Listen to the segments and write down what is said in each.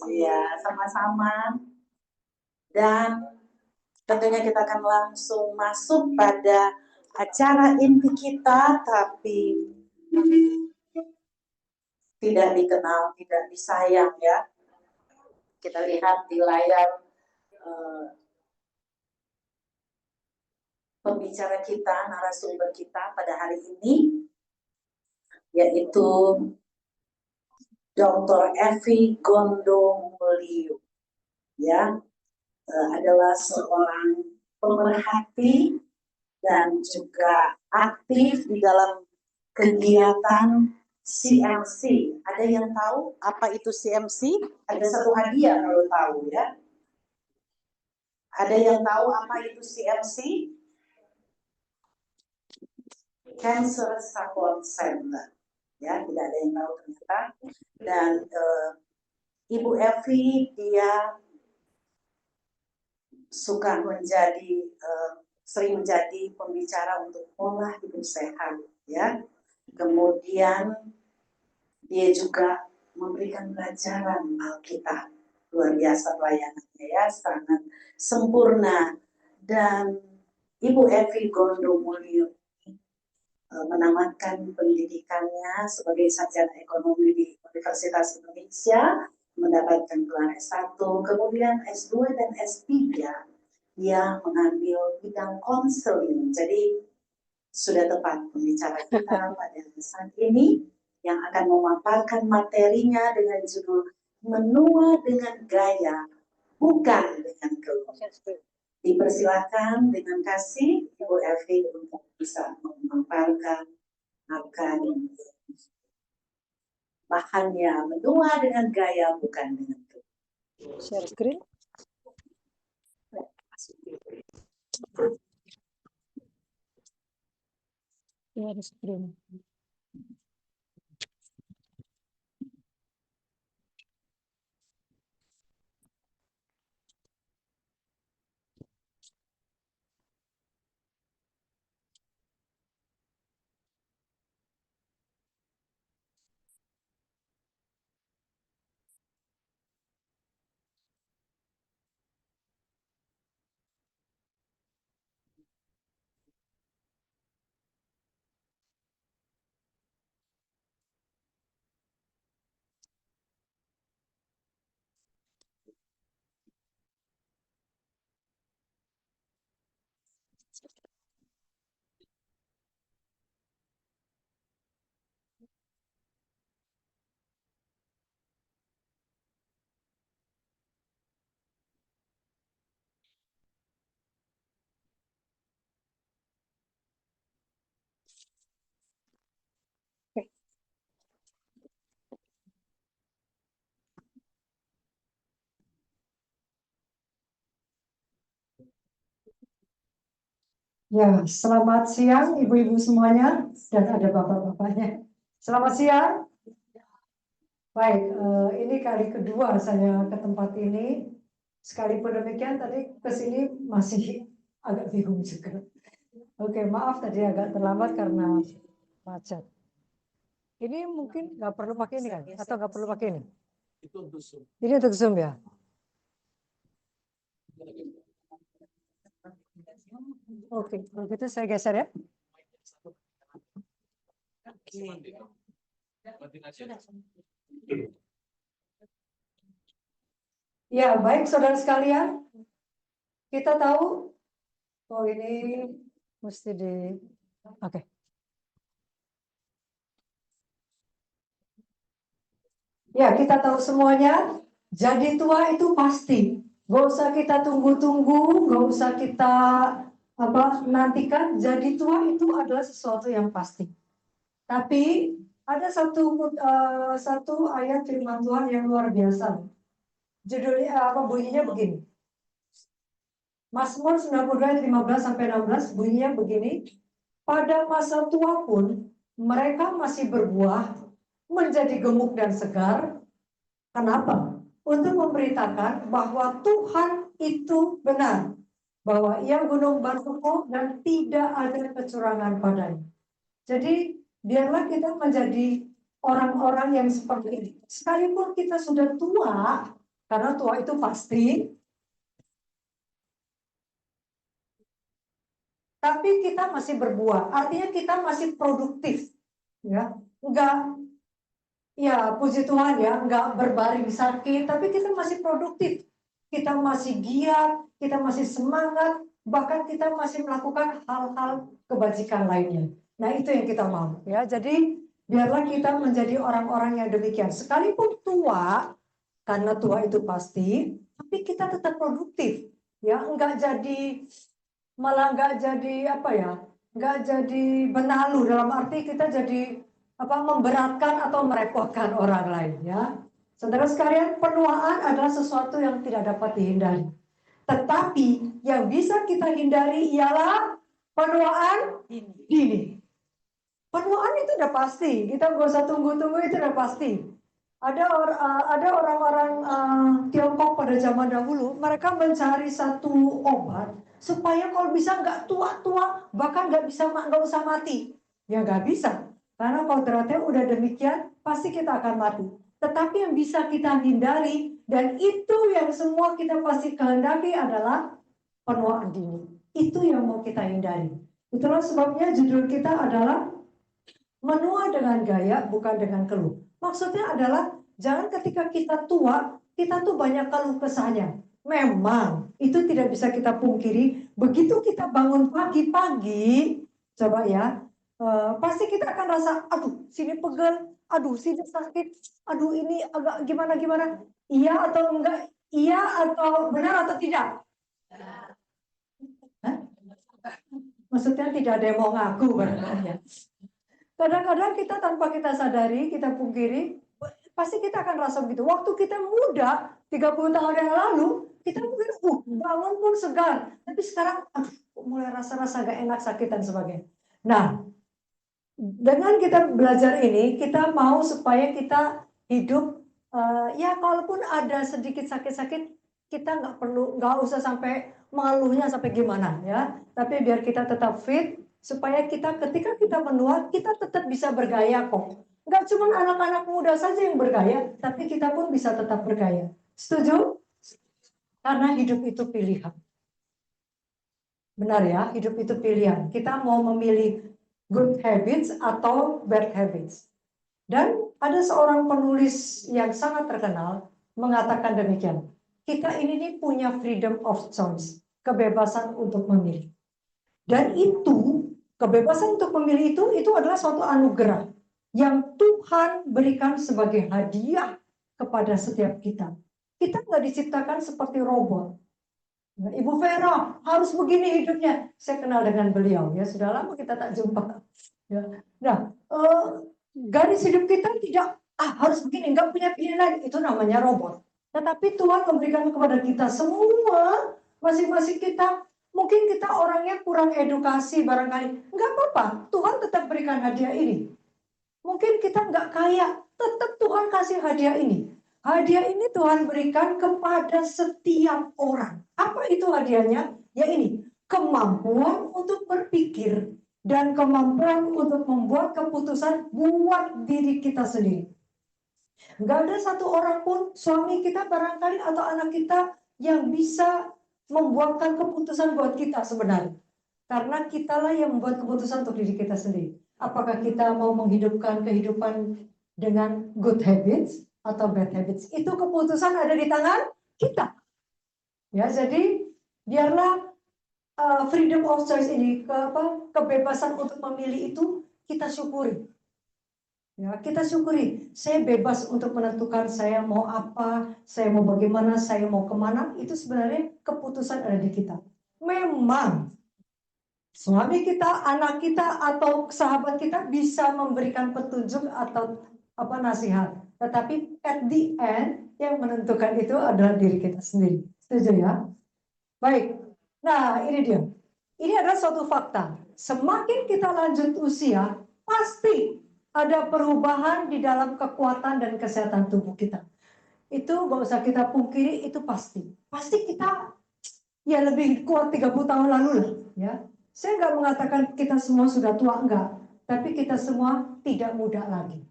Ya, sama-sama. Dan tentunya kita akan langsung masuk pada acara inti kita, tapi tidak dikenal, tidak disayang ya. Kita lihat di layar pembicara kita, narasumber kita pada hari ini, yaitu Dr. Evi Gondomulyo, ya, adalah seorang pemerhati dan juga aktif di dalam kegiatan CMC. Ada yang tahu apa itu CMC? Ada satu hadiah kalau tahu ya. Ada yang tahu apa itu CMC? Cancer Support Center. Ya, tidak ada yang tahu ternyata. Dan Ibu Evi dia suka menjadi sering menjadi pembicara untuk pola hidup sehat ya. Kemudian dia juga memberikan pelajaran Alkitab. Luar biasa pelayanannya ya, sangat sempurna. Dan Ibu Evi Gondomulyo menamatkan pendidikannya sebagai sarjana ekonomi di Universitas Indonesia, mendapatkan gelar S1, kemudian S2 dan S3. Dia mengambil bidang konseling. Jadi sudah tepat pembicara kita pada saat ini yang akan memaparkan materinya dengan judul Menua dengan Gaya, Bukan dengan Keluh. Dipersilakan dengan kasih Ibu Evi untuk bisa memaparkan akan bahannya menua dengan gaya, bukan dengan keluh. Share screen. Share screen. Ya, selamat siang ibu-ibu semuanya dan ada bapak-bapaknya. Selamat siang. Baik, ini kali kedua saya ke tempat ini. Sekalipun demikian tadi ke sini masih agak bingung juga. Oke, maaf tadi agak terlambat karena macet. Ini mungkin nggak perlu pakai ini kan? Atau nggak perlu pakai ini? Ini untuk Zoom ya? Oke, kalau gitu saya geser ya. Ya, baik saudara sekalian. Kita tahu, oh ini mesti di, oke. Ya, kita tahu semuanya, jadi tua itu pasti. Gak usah kita tunggu-tunggu, gak usah kita nantikan, jadi tua itu adalah sesuatu yang pasti. Tapi ada satu ayat firman Tuhan yang luar biasa. Judulnya bunyinya begini. Mazmur 92 ayat 15 sampai 16 bunyinya begini. Pada masa tua pun mereka masih berbuah, menjadi gemuk dan segar. Kenapa? Untuk memberitakan bahwa Tuhan itu benar, bahwa Ia gunung batuku dan tidak ada kecurangan padanya. Jadi biarlah kita menjadi orang-orang yang seperti ini. Sekalipun kita sudah tua, karena tua itu pasti, tapi kita masih berbuah. Artinya kita masih produktif, ya. Enggak, ya puji Tuhan ya, enggak berbaring sakit, tapi kita masih produktif. Kita masih giat, kita masih semangat, bahkan kita masih melakukan hal-hal kebajikan lainnya. Nah, itu yang kita mau, ya. Jadi biarlah kita menjadi orang-orang yang demikian. Sekalipun tua, karena tua itu pasti, tapi kita tetap produktif, ya. Enggak jadi, malah enggak jadi apa ya, enggak jadi benalu, dalam arti kita jadi apa, memberatkan atau merepotkan orang lain, ya. Saudara sekalian, penuaan adalah sesuatu yang tidak dapat dihindari. Tetapi yang bisa kita hindari ialah penuaan dini. Penuaan itu udah pasti, kita nggak usah tunggu-tunggu, itu udah pasti. Ada orang-orang Tiongkok pada zaman dahulu, mereka mencari satu obat supaya kalau bisa nggak tua-tua, bahkan nggak usah mati. Ya nggak bisa, karena kodratnya udah demikian, pasti kita akan mati. Tetapi yang bisa kita hindari, dan itu yang semua kita pasti kehendaki adalah penuaan dini. Itu yang mau kita hindari. Itulah sebabnya judul kita adalah menua dengan gaya, bukan dengan keluh. Maksudnya adalah jangan ketika kita tua, kita tuh banyak keluh kesahnya. Memang itu tidak bisa kita pungkiri. Begitu kita bangun pagi-pagi, coba ya, pasti kita akan rasa, aduh sini pegel, aduh sini sakit, aduh ini agak gimana-gimana. Iya atau enggak? Iya atau benar atau tidak? Hah? Maksudnya tidak ada yang mau ngaku barangkali ya. Kadang-kadang kita tanpa kita sadari, kita pungkiri, pasti kita akan rasa begitu. Waktu kita muda, 30 tahun yang lalu, kita mungkin bangun pun segar. Tapi sekarang mulai rasa-rasa gak enak, sakit dan sebagainya. Nah, dengan kita belajar ini, kita mau supaya kita hidup, ya kalaupun ada sedikit sakit-sakit, kita nggak usah sampai malunya sampai gimana ya. Tapi biar kita tetap fit, supaya kita ketika kita menua, kita tetap bisa bergaya kok. Nggak cuma anak-anak muda saja yang bergaya, tapi kita pun bisa tetap bergaya. Setuju? Karena hidup itu pilihan. Benar ya, hidup itu pilihan. Kita mau memilih good habits atau bad habits. Dan ada seorang penulis yang sangat terkenal mengatakan demikian. Kita ini nih punya freedom of choice, kebebasan untuk memilih. Dan itu, kebebasan untuk memilih itu adalah suatu anugerah yang Tuhan berikan sebagai hadiah kepada setiap kita. Kita nggak diciptakan seperti robot. Ibu Vera harus begini hidupnya. Saya kenal dengan beliau, ya sudah lama kita tak jumpa. Ya. Nah, garis hidup kita tidak harus begini, nggak punya pilihan, itu namanya robot. Tetapi Tuhan memberikan kepada kita semua, masing-masing kita. Mungkin kita orangnya kurang edukasi barangkali, nggak apa-apa. Tuhan tetap berikan hadiah ini. Mungkin kita nggak kaya, tetap Tuhan kasih hadiah ini. Hadiah ini Tuhan berikan kepada setiap orang. Apa itu hadiahnya? Ya ini, kemampuan untuk berpikir dan kemampuan untuk membuat keputusan buat diri kita sendiri. Nggak ada satu orang pun, suami kita barangkali atau anak kita yang bisa membuatkan keputusan buat kita sebenarnya. Karena kitalah yang membuat keputusan untuk diri kita sendiri. Apakah kita mau menghidupkan kehidupan dengan good habits atau bad habits? Itu keputusan ada di tangan kita. Ya, jadi biarlah freedom of choice ini, kebebasan untuk memilih itu kita syukuri. Ya, kita syukuri. Saya bebas untuk menentukan saya mau apa, saya mau bagaimana, saya mau kemana. Itu sebenarnya keputusan ada di kita. Memang suami kita, anak kita, atau sahabat kita bisa memberikan petunjuk atau nasihat. Tetapi at the end yang menentukan itu adalah diri kita sendiri. Setuju ya? Baik. Nah, ini dia. Ini adalah suatu fakta. Semakin kita lanjut usia, pasti ada perubahan di dalam kekuatan dan kesehatan tubuh kita. Itu gak usah kita pungkiri, itu pasti. Pasti kita ya lebih kuat 30 tahun lalu lah. Ya. Saya nggak mengatakan kita semua sudah tua, enggak. Tapi kita semua tidak muda lagi.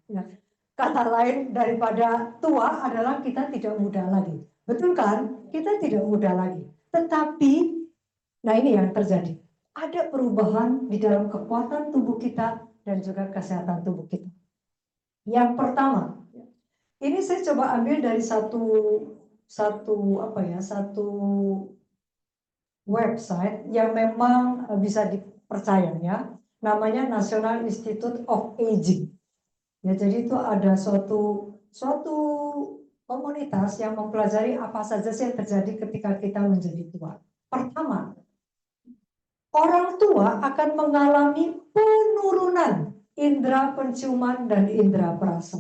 Ya. Kata lain daripada tua adalah kita tidak muda lagi. Betul kan? Kita tidak muda lagi. Tetapi, nah ini yang terjadi. Ada perubahan di dalam kekuatan tubuh kita dan juga kesehatan tubuh kita. Yang pertama, ini saya coba ambil dari satu website yang memang bisa dipercaya ya. Namanya National Institute of Aging. Ya, jadi itu ada suatu komunitas yang mempelajari apa saja sih yang terjadi ketika kita menjadi tua. Pertama, orang tua akan mengalami penurunan indera penciuman dan indera perasa.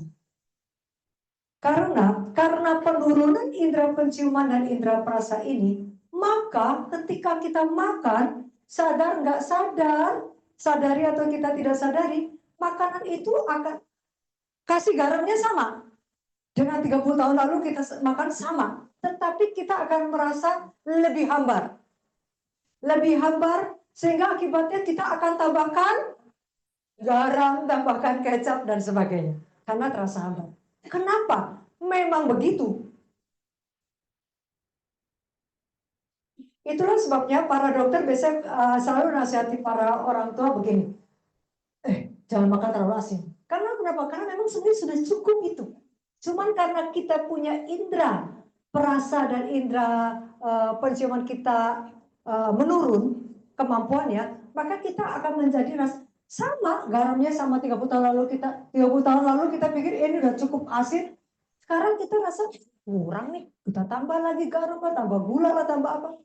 Karena penurunan indera penciuman dan indera perasa ini, maka ketika kita makan, sadar nggak sadar, sadari atau kita tidak sadari, makanan itu akan kasih garamnya sama. Dengan 30 tahun lalu kita makan sama. Tetapi kita akan merasa lebih hambar. Lebih hambar sehingga akibatnya kita akan tambahkan garam, tambahkan kecap dan sebagainya. Karena terasa hambar. Kenapa? Memang begitu. Itulah sebabnya para dokter biasanya selalu nasihati para orang tua begini. Jangan makan terlalu asin. Karena kenapa? Karena memang sebenarnya sudah cukup itu. Cuman karena kita punya indera perasa dan indera penciuman kita menurun kemampuannya, maka kita akan menjadi sama garamnya sama 30 tahun lalu kita pikir ini udah cukup asin. Sekarang kita rasa kurang nih, kita tambah lagi garam lah, tambah gula lah, tambah apa.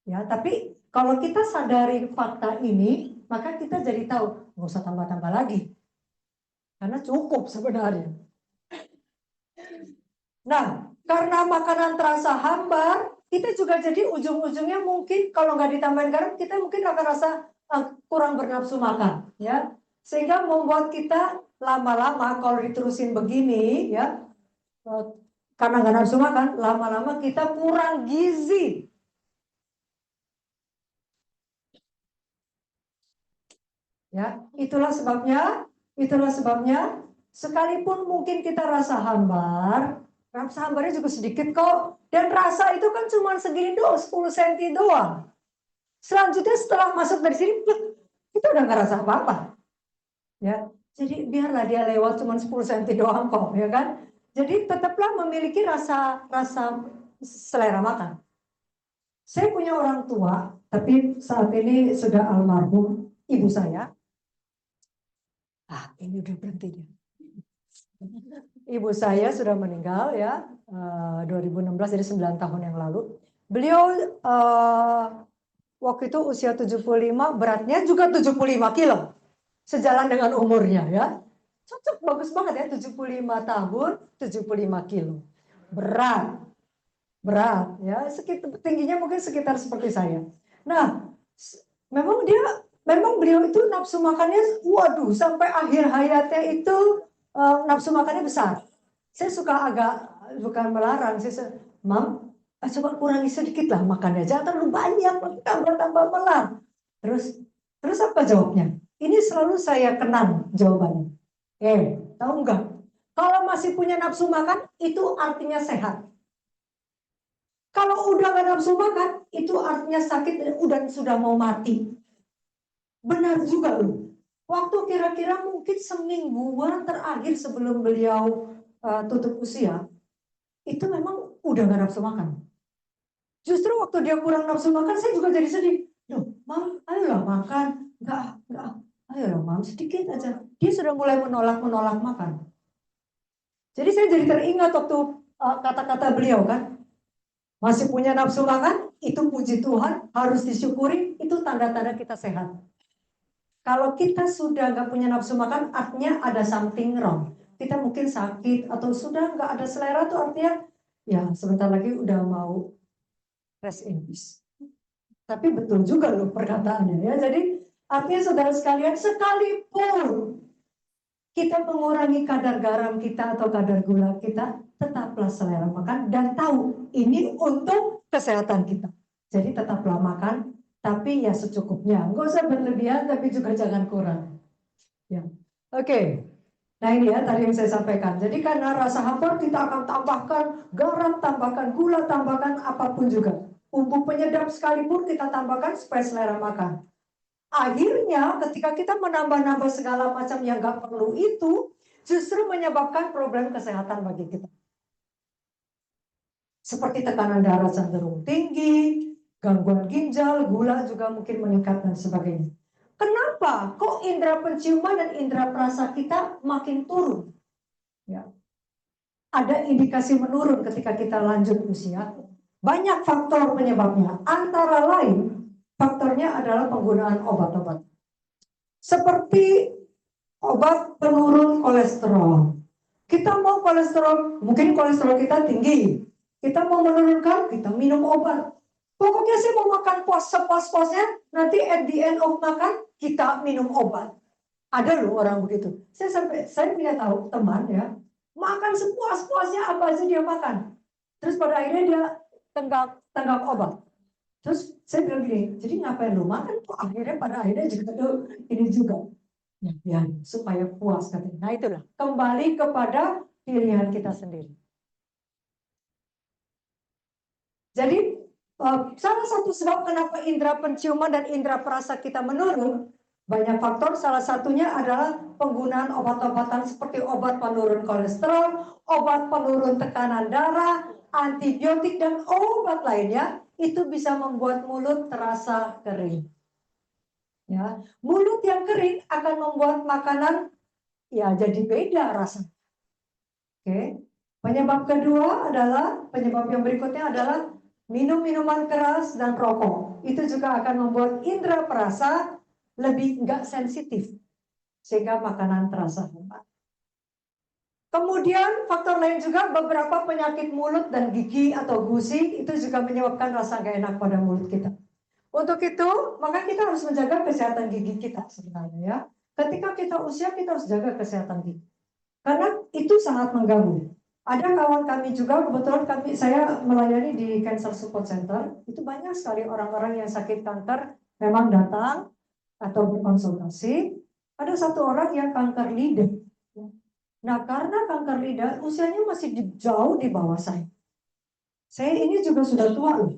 Ya, tapi kalau kita sadari fakta ini, maka kita jadi tahu nggak usah tambah-tambah lagi. Karena cukup sebenarnya. Nah, karena makanan terasa hambar, kita juga jadi ujung-ujungnya mungkin kalau nggak ditambahin garam, kita mungkin akan rasa kurang bernafsu makan, ya. Sehingga membuat kita lama-lama kalau diterusin begini, ya, karena nggak nafsu makan, lama-lama kita kurang gizi. Ya, itulah sebabnya sekalipun mungkin kita rasa hambarnya juga sedikit kok. Dan rasa itu kan cuma segini doang, 10 cm doang. Selanjutnya setelah masuk dari sini, kita udah nggak rasa apa-apa. Ya, jadi biarlah dia lewat cuma 10 cm doang kok, ya kan? Jadi tetaplah memiliki rasa selera makan. Saya punya orang tua, tapi saat ini sudah almarhum ibu saya. Ini udah berhenti dia. Ibu saya sudah meninggal ya 2016, jadi 9 tahun yang lalu. Beliau waktu itu usia 75, beratnya juga 75 kilo. Sejalan dengan umurnya ya. Cocok, bagus banget ya, 75 tahun, 75 kilo. Berat ya, tingginya mungkin sekitar seperti saya. Nah, memang beliau itu nafsu makannya, waduh, sampai akhir hayatnya itu nafsu makannya besar. Saya suka bukan melarang, Mam, coba kurangi sedikit lah makannya, jangan terlalu banyak, tambah melar. Terus apa jawabnya? Ini selalu saya kenang jawabannya. Tahu nggak? Kalau masih punya nafsu makan, itu artinya sehat. Kalau udah gak nafsu makan, itu artinya sakit dan sudah mau mati. Benar juga loh. Waktu kira-kira mungkin semingguan terakhir sebelum beliau tutup usia, itu memang udah gak nafsu makan. Justru waktu dia kurang nafsu makan, saya juga jadi sedih. Loh, Mam, ayolah makan. Enggak, ayolah Mam, sedikit aja. Dia sudah mulai menolak makan. Jadi saya jadi teringat waktu kata-kata beliau kan. Masih punya nafsu makan, itu puji Tuhan, harus disyukuri, itu tanda-tanda kita sehat. Kalau kita sudah nggak punya nafsu makan, artinya ada something wrong. Kita mungkin sakit, atau sudah nggak ada selera, itu artinya, ya sebentar lagi udah mau rest in peace. Tapi betul juga loh perkataannya ya. Jadi artinya saudara sekalian, sekalipun kita mengurangi kadar garam kita atau kadar gula kita, tetaplah selera makan dan tahu ini untuk kesehatan kita. Jadi tetaplah makan, tapi ya secukupnya. Nggak usah berlebihan, tapi juga jangan kurang. Ya, oke. Nah ini ya tadi yang saya sampaikan. Jadi karena rasa hambar kita akan tambahkan garam, tambahkan gula, tambahkan apapun juga. Bumbu penyedap sekalipun kita tambahkan supaya selera makan. Akhirnya ketika kita menambah-nambah segala macam yang gak perlu itu, justru menyebabkan problem kesehatan bagi kita. Seperti tekanan darah cenderung tinggi, gangguan ginjal, gula juga mungkin meningkat dan sebagainya. Kenapa? Kok indera penciuman dan indera perasa kita makin turun? Ya. Ada indikasi menurun ketika kita lanjut usia. Banyak faktor penyebabnya. Antara lain, faktornya adalah penggunaan obat-obat. Seperti obat penurun kolesterol. Kita mau kolesterol, mungkin kolesterol kita tinggi. Kita mau menurunkan, kita minum obat. Pokoknya saya mau makan puas sepuas-puasnya, nanti at the end of makan, kita minum obat. Ada loh orang begitu. Saya punya tahu teman ya, makan sepuas-puasnya apa aja dia makan. Terus pada akhirnya dia tenggak obat. Terus saya bilang gini, jadi ngapain lu makan? Kok akhirnya pada akhirnya juga ini juga. Ya, supaya puas katanya. Nah itulah, kembali kepada pilihan kita sendiri. Jadi salah satu sebab kenapa indera penciuman dan indera perasa kita menurun, banyak faktor, salah satunya adalah penggunaan obat-obatan seperti obat penurun kolesterol, obat penurun tekanan darah, antibiotik, dan obat lainnya, itu bisa membuat mulut terasa kering. Ya, mulut yang kering akan membuat makanan ya jadi beda rasanya. Oke. Penyebab kedua adalah, penyebab yang berikutnya adalah minum minuman keras dan rokok. Itu juga akan membuat indera perasa lebih enggak sensitif, sehingga makanan terasa hambar. Kemudian faktor lain juga, beberapa penyakit mulut dan gigi atau gusi itu juga menyebabkan rasa gak enak pada mulut kita. Untuk itu, maka kita harus menjaga kesehatan gigi kita sebenarnya ya. Ketika kita usia, kita harus jaga kesehatan gigi. Karena itu sangat mengganggu. Ada kawan kami juga, kebetulan saya melayani di Cancer Support Center, itu banyak sekali orang-orang yang sakit kanker memang datang atau berkonsultasi. Ada satu orang yang kanker lidah. Nah, karena kanker lidah usianya masih jauh di bawah saya. Saya ini juga sudah tua loh.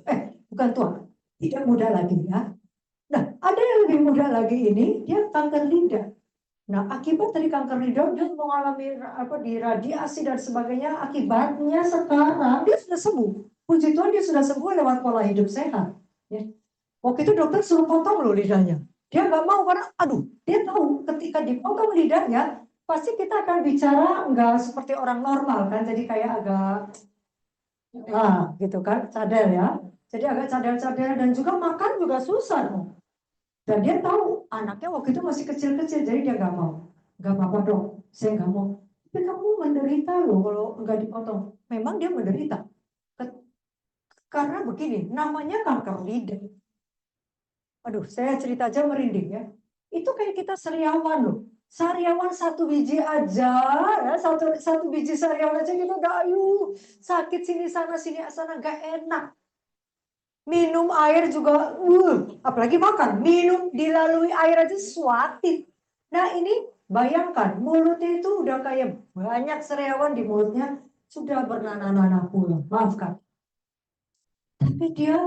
Bukan tua, tidak muda lagi ya. Nah, ada yang lebih muda lagi ini, dia kanker lidah. Nah, akibat dari kanker lidah dia mengalami diradiasi dan sebagainya. Akibatnya sekarang dia sudah sembuh. Puji Tuhan dia sudah sembuh lewat pola hidup sehat. Ya. Waktu itu dokter suruh potong loh lidahnya. Dia nggak mau karena, dia tahu ketika dipotong lidahnya pasti kita akan bicara nggak seperti orang normal kan, jadi kayak agak gitu kan, cadel ya. Jadi agak cadel-cadel dan juga makan juga susah loh. Dan dia tahu anaknya waktu itu masih kecil-kecil, jadi dia nggak mau. Nggak apa-apa dong, saya nggak mau. Tapi kamu menderita loh kalau nggak dipotong. Memang dia menderita. Karena begini, namanya kanker lidah. Aduh, saya cerita aja merinding ya. Itu kayak kita sariawan loh. Sariawan satu biji aja, ya satu biji sariawan aja kita udah sakit sini sana nggak enak. Minum air juga, apalagi makan, minum dilalui air aja suatin. Nah ini bayangkan, mulutnya itu udah kayak banyak sariawan di mulutnya, sudah bernanah-nanah pula, maafkan. Tapi dia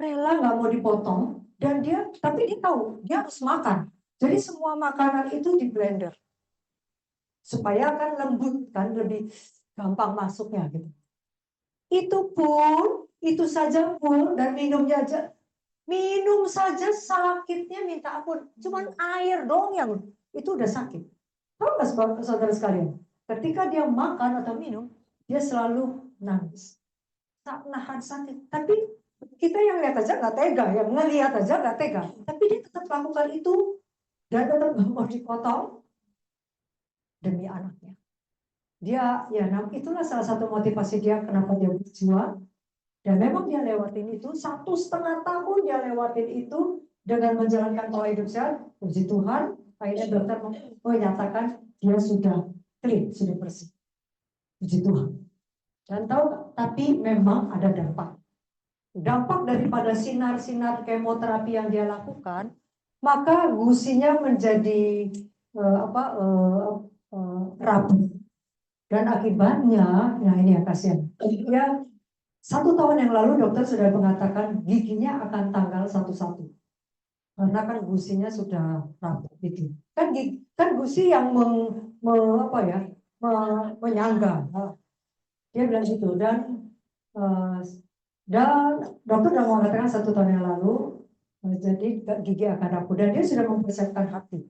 rela nggak mau dipotong, dan tapi dia tahu, dia harus makan. Jadi semua makanan itu di blender. Supaya kan lembut, kan lebih gampang masuknya gitu. Itu saja pun, dan minumnya aja. Minum saja sakitnya minta ampun. Cuman air dong yang itu udah sakit. Tahu nggak saudara sekalian? Ketika dia makan atau minum, dia selalu nangis. Tak nahan sakit. Tapi kita yang lihat aja nggak tega, yang ngelihat aja nggak tega. Tapi dia tetap lakukan itu dan tetap nggak mau dipotong demi anaknya. Itulah salah satu motivasi dia kenapa dia berjuang. Dan memang dia lewatin itu, 1,5 tahun dia lewatin itu dengan menjalankan pola hidup sehat. Puji Tuhan, akhirnya dokter menyatakan dia sudah clean, sudah bersih. Puji Tuhan. Dan tapi memang ada dampak. Dampak daripada sinar-sinar kemoterapi yang dia lakukan, maka gusinya menjadi rapuh. Dan akibatnya, nah ini yang kasihan. Ya, 1 tahun yang lalu dokter sudah mengatakan giginya akan tanggal 1/1. Karena kan gusinya sudah rapuh gitu. Kan gusi yang menyangga. Nah, dia bilang gitu eh, dan dokter sudah mengatakan 1 tahun yang lalu, jadi gigi akan rapuh dan dia sudah mempersiapkan hati.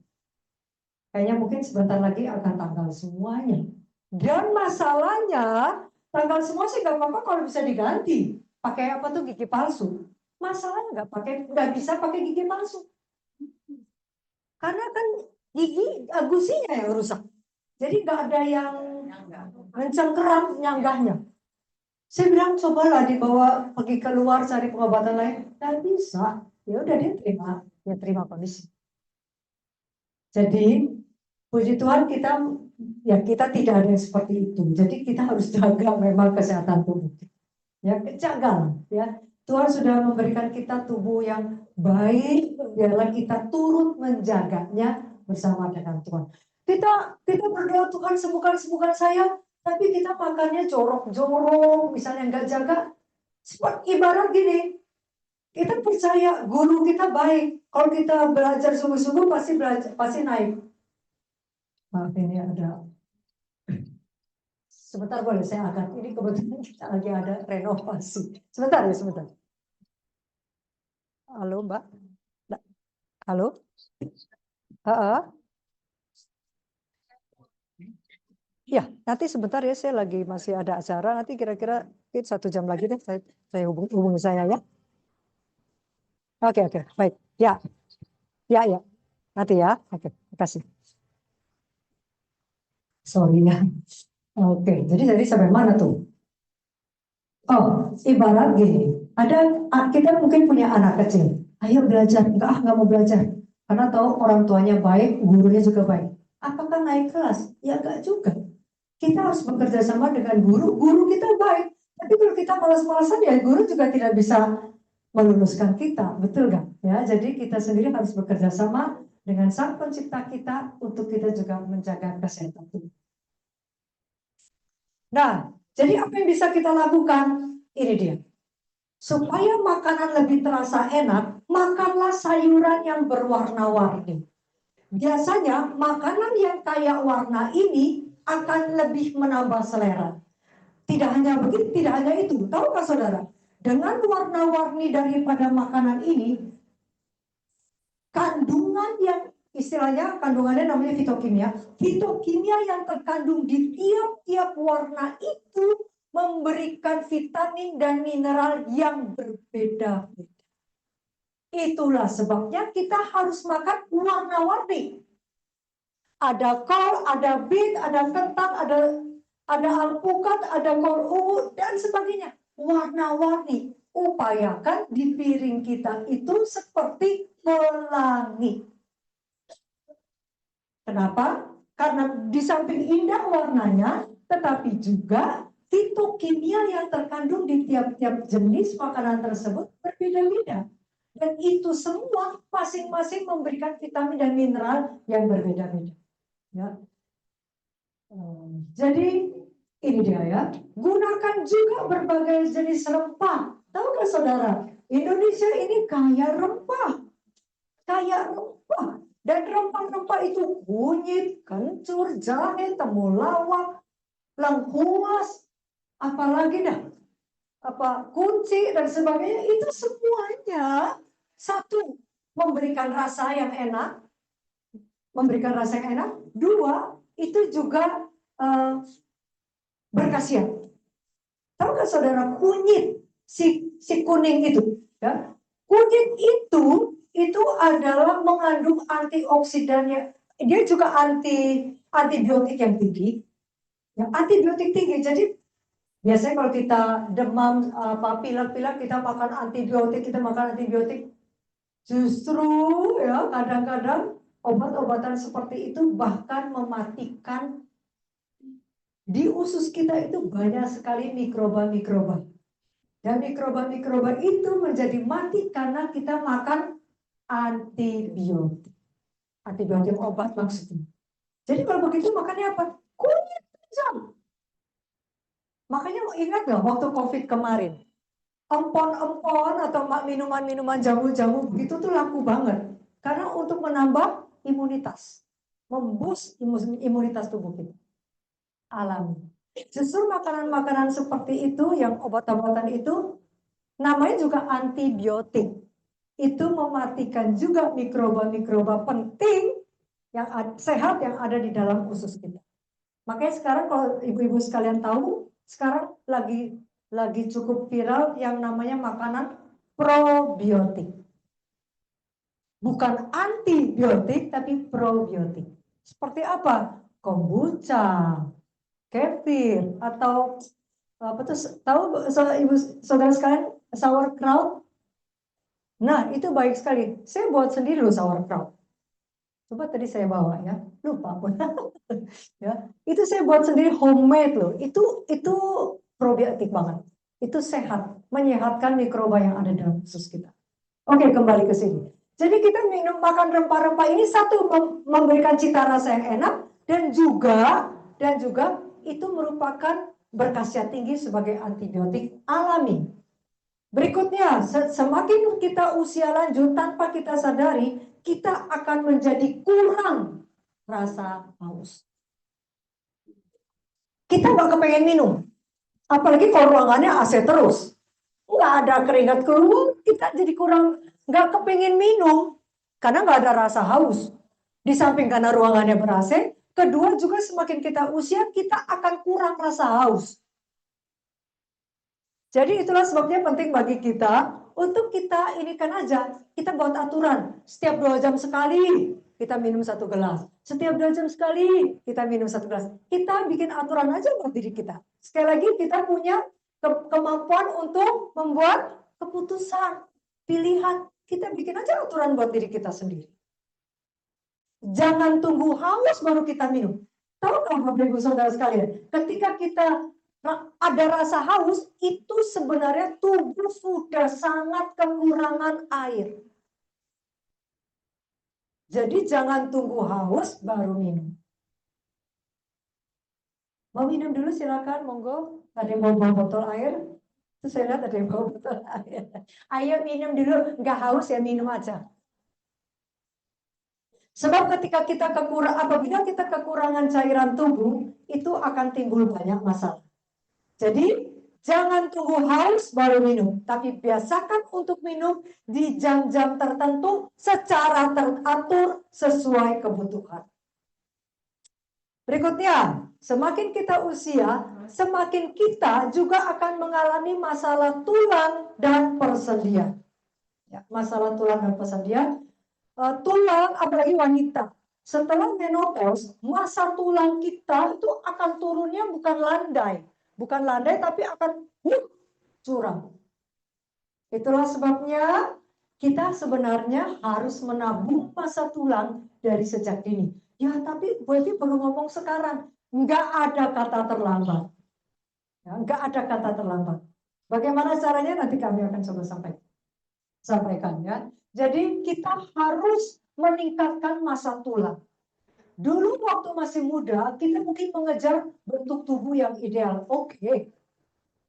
Kayaknya mungkin sebentar lagi akan tanggal semuanya. Dan masalahnya tanggal semua sih nggak apa-apa kalau bisa diganti. Pakai apa tuh gigi palsu? Masalahnya nggak bisa pakai gigi palsu. Karena kan gigi gusinya yang rusak. Jadi nggak ada yang mencengkeram nyanggahnya. Saya bilang cobalah dibawa pergi keluar cari pengobatan lain. Nggak bisa. Ya udah dia terima kondisi. Jadi puji Tuhan kita tidak ada yang seperti itu. Jadi kita harus jaga memang kesehatan tubuh. Ya, jaga ya. Tuhan sudah memberikan kita tubuh yang baik, biarlah kita turut menjaganya bersama dengan Tuhan. Kita berdoa Tuhan sembuhkan saya, tapi kita makannya jorok-jorok, misalnya nggak jaga. Seperti ibarat gini, kita percaya guru kita baik. Kalau kita belajar sungguh-sungguh pasti naik. Maaf ini ada. Sebentar boleh saya angkat. Ini kebetulan kita lagi ada renovasi. Sebentar. Halo Mbak. Halo. Ya, nanti sebentar ya, saya lagi masih ada acara. Nanti kira-kira 1 jam lagi deh saya hubungi saya ya. Oke, baik. Ya. Nanti ya. Oke, makasih. Sorry ya. Oke, jadi sampai mana tuh? Oh, ibarat gini. Kita mungkin punya anak kecil. Ayo belajar. Nggak mau belajar. Karena tahu orang tuanya baik, gurunya juga baik. Apakah naik kelas? Ya enggak juga. Kita harus bekerja sama dengan guru kita baik. Tapi kalau kita malas-malasan ya guru juga tidak bisa meluluskan kita, betul nggak? Ya, jadi kita sendiri harus bekerja sama dengan Sang Pencipta kita untuk kita juga menjaga kesehatan tubuh. Nah, jadi apa yang bisa kita lakukan? Ini dia. Supaya makanan lebih terasa enak, makanlah sayuran yang berwarna-warni. Biasanya makanan yang kaya warna ini akan lebih menambah selera. Tidak hanya itu. Tahukah saudara? Dengan warna-warni daripada makanan ini, kandungannya namanya fitokimia. Fitokimia yang terkandung di tiap-tiap warna itu memberikan vitamin dan mineral yang berbeda-beda. Itulah sebabnya kita harus makan warna-warni. Ada kol, ada beet, ada kentang, ada alpukat, ada kol ungu, dan sebagainya. Warna-warni. Upayakan di piring kita itu seperti pelangi. Kenapa? Karena di samping indah warnanya, tetapi juga fitokimia yang terkandung di tiap-tiap jenis makanan tersebut berbeda-beda. Dan itu semua masing-masing memberikan vitamin dan mineral yang berbeda-beda. Ya. Jadi ini dia ya. Gunakan juga berbagai jenis rempah. Tahukah saudara? Indonesia ini kaya rempah. Dan rempah-rempah itu kunyit, kencur, jahe, temulawak, lengkuas, apalagi kunci dan sebagainya. Itu semuanya satu, memberikan rasa yang enak. Dua, itu juga berkhasiat. Tahukah saudara kunyit si kuning itu? Ya? Kunyit itu adalah mengandung antioksidannya. Dia juga antibiotik yang tinggi. Ya, antibiotik tinggi. Jadi biasanya kalau kita demam, pilek-pilek, kita makan antibiotik. Justru ya kadang-kadang obat-obatan seperti itu bahkan mematikan. Di usus kita itu banyak sekali mikroba-mikroba. Dan mikroba-mikroba itu menjadi mati karena kita makan antibiotik. Antibiotik obat maksudnya. Jadi kalau begitu makannya apa? Kunyit tajam. Makanya ingat nggak waktu COVID kemarin, empon-empon atau minuman-minuman jamu-jamu begitu tuh laku banget. Karena untuk menambah imunitas, memboost imunitas tubuh kita. Alami. Justru makanan-makanan seperti itu, yang obat-obatan itu, namanya juga antibiotik. Itu mematikan juga mikroba-mikroba penting yang sehat yang ada di dalam usus kita. Makanya sekarang kalau ibu-ibu sekalian tahu, sekarang lagi cukup viral yang namanya makanan probiotik. Bukan antibiotik tapi probiotik. Seperti apa? Kombucha, kefir, atau apa tuh, tahu ibu saudara sekalian sauerkraut? Nah, itu baik sekali. Saya buat sendiri loh sauerkraut. Coba tadi saya bawa ya, lupa pun. Ya, itu saya buat sendiri homemade loh. Itu probiotik banget. Itu sehat, menyehatkan mikroba yang ada dalam usus kita. Oke, kembali ke sini. Jadi kita minum makan rempah-rempah ini satu memberikan cita rasa yang enak dan juga itu merupakan berkhasiat tinggi sebagai antibiotik alami. Berikutnya, semakin kita usia lanjut tanpa kita sadari, kita akan menjadi kurang rasa haus. Kita nggak kepengen minum, apalagi kalau ruangannya AC terus, nggak ada keringat keluar, kita jadi kurang, nggak kepengen minum, karena nggak ada rasa haus. Di samping karena ruangannya ber-AC, kedua juga semakin kita usia, kita akan kurang rasa haus. Jadi itulah sebabnya penting bagi kita untuk kita inikan aja, kita buat aturan setiap 2 jam sekali kita minum 1 gelas, setiap 2 jam sekali kita minum 1 gelas. Kita bikin aturan aja buat diri kita. Sekali lagi kita punya kemampuan untuk membuat keputusan, pilihan. Kita bikin aja aturan buat diri kita sendiri. Jangan tunggu haus baru kita minum. Tahu nggak Bapak Ibu Saudara sekalian? Ketika kita ada rasa haus, itu sebenarnya tubuh sudah sangat kekurangan air. Jadi jangan tunggu haus baru minum. Mau minum dulu silakan, monggo. Ada yang mau bawa botol air? Itu saya lihat ada yang bawa botol air. Ayo minum dulu, nggak haus ya minum aja. Sebab ketika apabila kita kekurangan cairan tubuh, itu akan timbul banyak masalah. Jadi jangan tunggu haus baru minum, tapi biasakan untuk minum di jam-jam tertentu secara teratur sesuai kebutuhan. Berikutnya, semakin kita usia, semakin kita juga akan mengalami masalah tulang dan persendian. Ya, masalah tulang dan persendian. Tulang, apalagi wanita, setelah menopause, masa tulang kita itu akan turunnya bukan landai, tapi akan curam. Itulah sebabnya kita sebenarnya harus menabung masa tulang dari sejak dini. Ya, tapi Bu Evi perlu ngomong sekarang, nggak ada kata terlambat. Ya, nggak ada kata terlambat. Bagaimana caranya nanti kami akan coba sampaikan ya. Jadi kita harus meningkatkan massa tulang. Dulu waktu masih muda, kita mungkin mengejar bentuk tubuh yang ideal. Oke.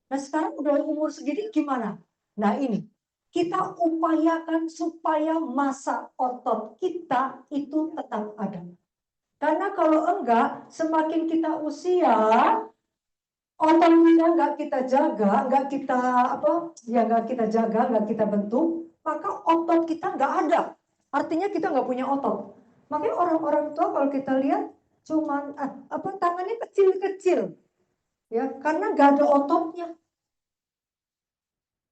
Nah sekarang udah umur segini gimana? Nah ini, kita upayakan supaya massa otot kita itu tetap ada. Karena kalau enggak, semakin kita usia, ototnya nggak kita jaga, nggak kita bentuk, maka otot kita nggak ada. Artinya kita nggak punya otot. Makanya orang-orang tua kalau kita lihat cuman tangannya kecil-kecil, ya karena nggak ada ototnya.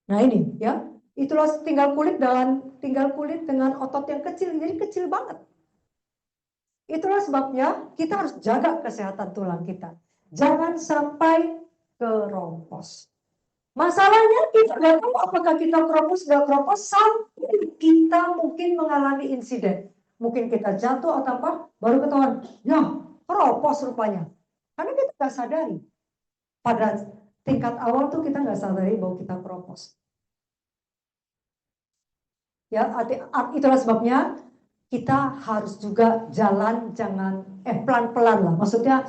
Nah ini ya, itulah tinggal kulit dengan otot yang kecil, jadi kecil banget. Itulah sebabnya kita harus jaga kesehatan tulang kita. Jangan sampai keropos. Masalahnya kita nggak tahu apakah kita keropos sampai kita mungkin mengalami insiden. Mungkin kita jatuh atau apa, baru ketahuan, ya keropos rupanya. Karena kita nggak sadari. Pada tingkat awal tuh kita nggak sadari bahwa kita keropos. Ya, itulah sebabnya kita harus juga jalan jangan pelan-pelan lah. Maksudnya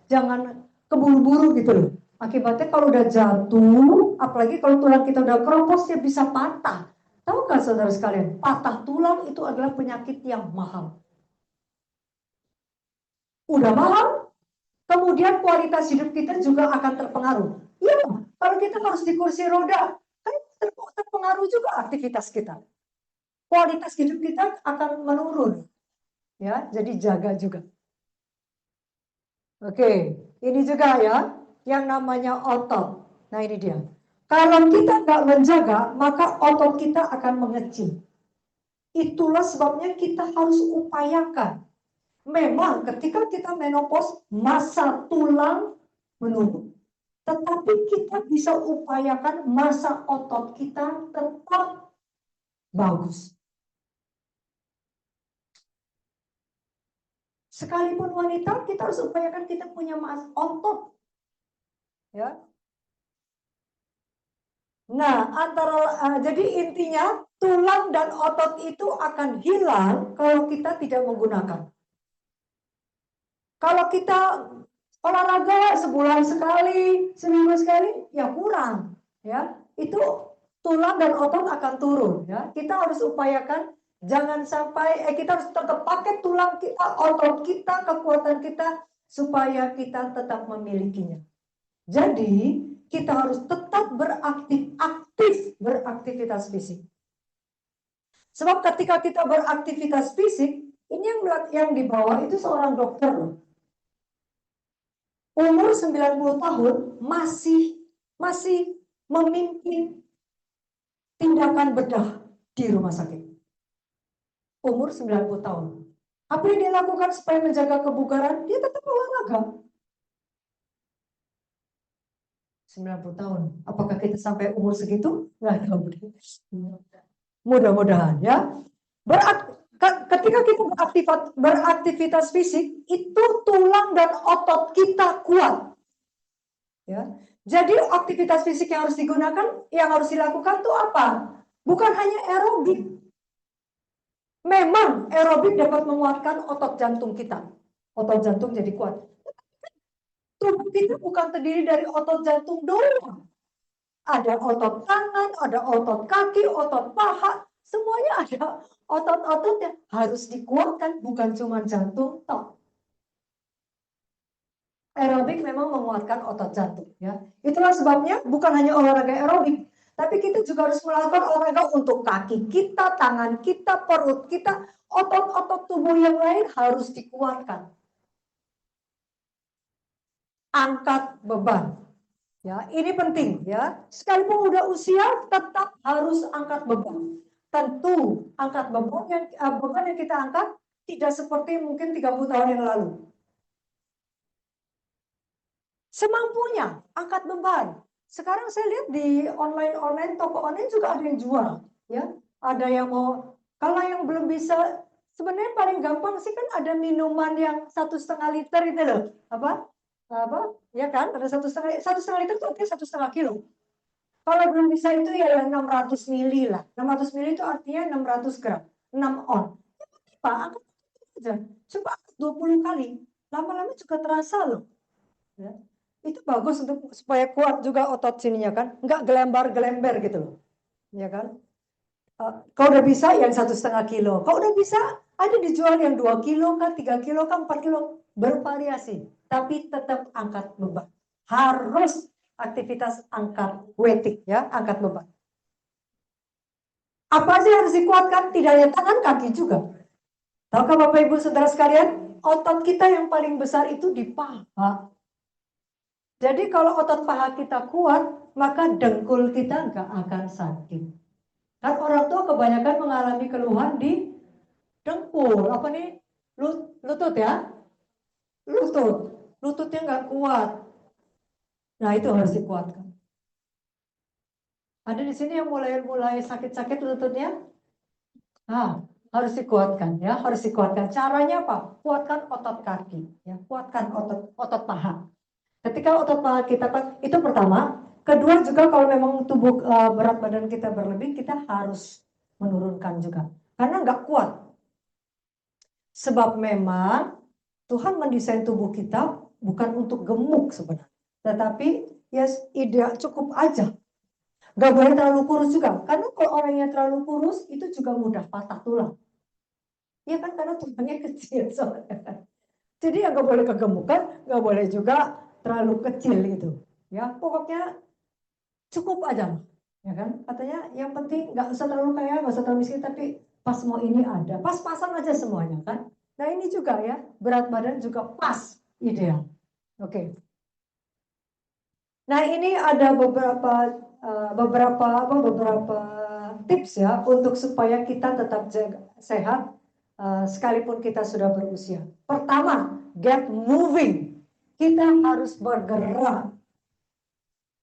jangan keburu-buru gitu loh. Akibatnya kalau udah jatuh, apalagi kalau tulang kita udah keropos, dia bisa patah. Tahu nggak saudara sekalian, patah tulang itu adalah penyakit yang mahal. Udah mahal, kemudian kualitas hidup kita juga akan terpengaruh. Iya, kalau kita harus di kursi roda, kan terpengaruh juga aktivitas kita. Kualitas hidup kita akan menurun. Ya, jadi jaga juga. Oke, ini juga ya, yang namanya otot. Nah ini dia. Kalau kita nggak menjaga, maka otot kita akan mengecil. Itulah sebabnya kita harus upayakan. Memang ketika kita menopause, massa tulang menurun. Tetapi kita bisa upayakan massa otot kita tetap bagus. Sekalipun wanita, kita harus upayakan kita punya otot. Ya. Nah, jadi intinya tulang dan otot itu akan hilang kalau kita tidak menggunakan. Kalau kita olahraga sebulan sekali, seminggu sekali, ya kurang. Ya, itu tulang dan otot akan turun. Ya, kita harus upayakan jangan sampai kita harus tetap pakai tulang kita, otot kita, kekuatan kita supaya kita tetap memilikinya. Jadi kita harus tetap beraktivitas fisik. Sebab ketika kita beraktivitas fisik, ini yang di bawah itu seorang dokter loh. Umur 90 tahun masih memimpin tindakan bedah di rumah sakit. Umur 90 tahun. Apa yang dia lakukan supaya menjaga kebugaran? Dia tetap olahraga. 90 tahun. Apakah kita sampai umur segitu? Nggak tahu. Mudah-mudahan ya. Ketika kita beraktivitas fisik, itu tulang dan otot kita kuat. Ya. Jadi aktivitas fisik yang harus digunakan, yang harus dilakukan itu apa? Bukan hanya aerobik. Memang aerobik dapat menguatkan otot jantung kita. Otot jantung jadi kuat. Tubuh kita bukan terdiri dari otot jantung doang. Ada otot tangan, ada otot kaki, otot paha. Semuanya ada otot-otot yang harus dikuatkan, bukan cuma jantung toh. Aerobik memang menguatkan otot jantung. Ya. Itulah sebabnya bukan hanya olahraga aerobik, tapi kita juga harus melakukan olahraga untuk kaki kita, tangan kita, perut kita, otot-otot tubuh yang lain harus dikuatkan. Angkat beban. Ya, ini penting ya. Sekalipun udah usia tetap harus angkat beban. Tentu angkat beban yang kita angkat tidak seperti mungkin 30 tahun yang lalu. Semampunya angkat beban. Sekarang saya lihat di online toko online juga ada yang jual, ya. Ada yang mau, kalau yang belum bisa, sebenarnya paling gampang sih kan ada minuman yang 1,5 liter itu loh, apa, ya kan? Ada 1,5 liter itu artinya 1,5 kilo. Kalau belum bisa itu ya 600 mili lah. 600 mili itu artinya 600 gram, 6 on. Pak, angkat aja. Coba 20 kali. Lama-lama juga terasa loh. Ya. Itu bagus untuk supaya kuat juga otot sininya kan, nggak gelembar-gelember gitu loh, ya kan? Kalau udah bisa yang 1,5 kilo, kalau udah bisa ada dijual yang 2 kilo kan, 3 kilo kan, 4 kilo, bervariasi, tapi tetap angkat beban. Harus aktivitas angkat weighting ya, angkat beban. Apa sih harus dikuatkan? Tidak hanya tangan, kaki juga. Tahukah Bapak Ibu Saudara sekalian, otot kita yang paling besar itu di paha. Jadi kalau otot paha kita kuat, maka dengkul kita nggak akan sakit. Kan orang tua kebanyakan mengalami keluhan di dengkul. Apa nih? Lutut ya? Lututnya nggak kuat. Nah itu harus dikuatkan. Ada di sini yang mulai sakit-sakit lututnya? Nah, harus dikuatkan ya, harus dikuatkan. Caranya apa? Kuatkan otot kaki, ya, kuatkan otot paha. Ketika otot paha kita itu pertama, kedua juga kalau memang tubuh berat badan kita berlebih, kita harus menurunkan juga, karena nggak kuat. Sebab memang Tuhan mendesain tubuh kita bukan untuk gemuk sebenarnya, tetapi ya ide cukup aja. Gak boleh terlalu kurus juga, karena kalau orangnya terlalu kurus itu juga mudah patah tulang. Ya kan, karena tulangnya kecil soalnya. Jadi ya gak boleh kegemukan, gak boleh juga terlalu kecil gitu. Ya pokoknya cukup aja, ya kan? Katanya yang penting nggak usah terlalu kaya, nggak usah terlalu miskin, tapi pas mau ini ada, pas-pasan aja semuanya kan. Nah ini juga ya, berat badan juga pas, ideal. Oke. Nah ini ada beberapa tips ya untuk supaya kita tetap sehat sekalipun kita sudah berusia. Pertama, get moving. Kita harus bergerak.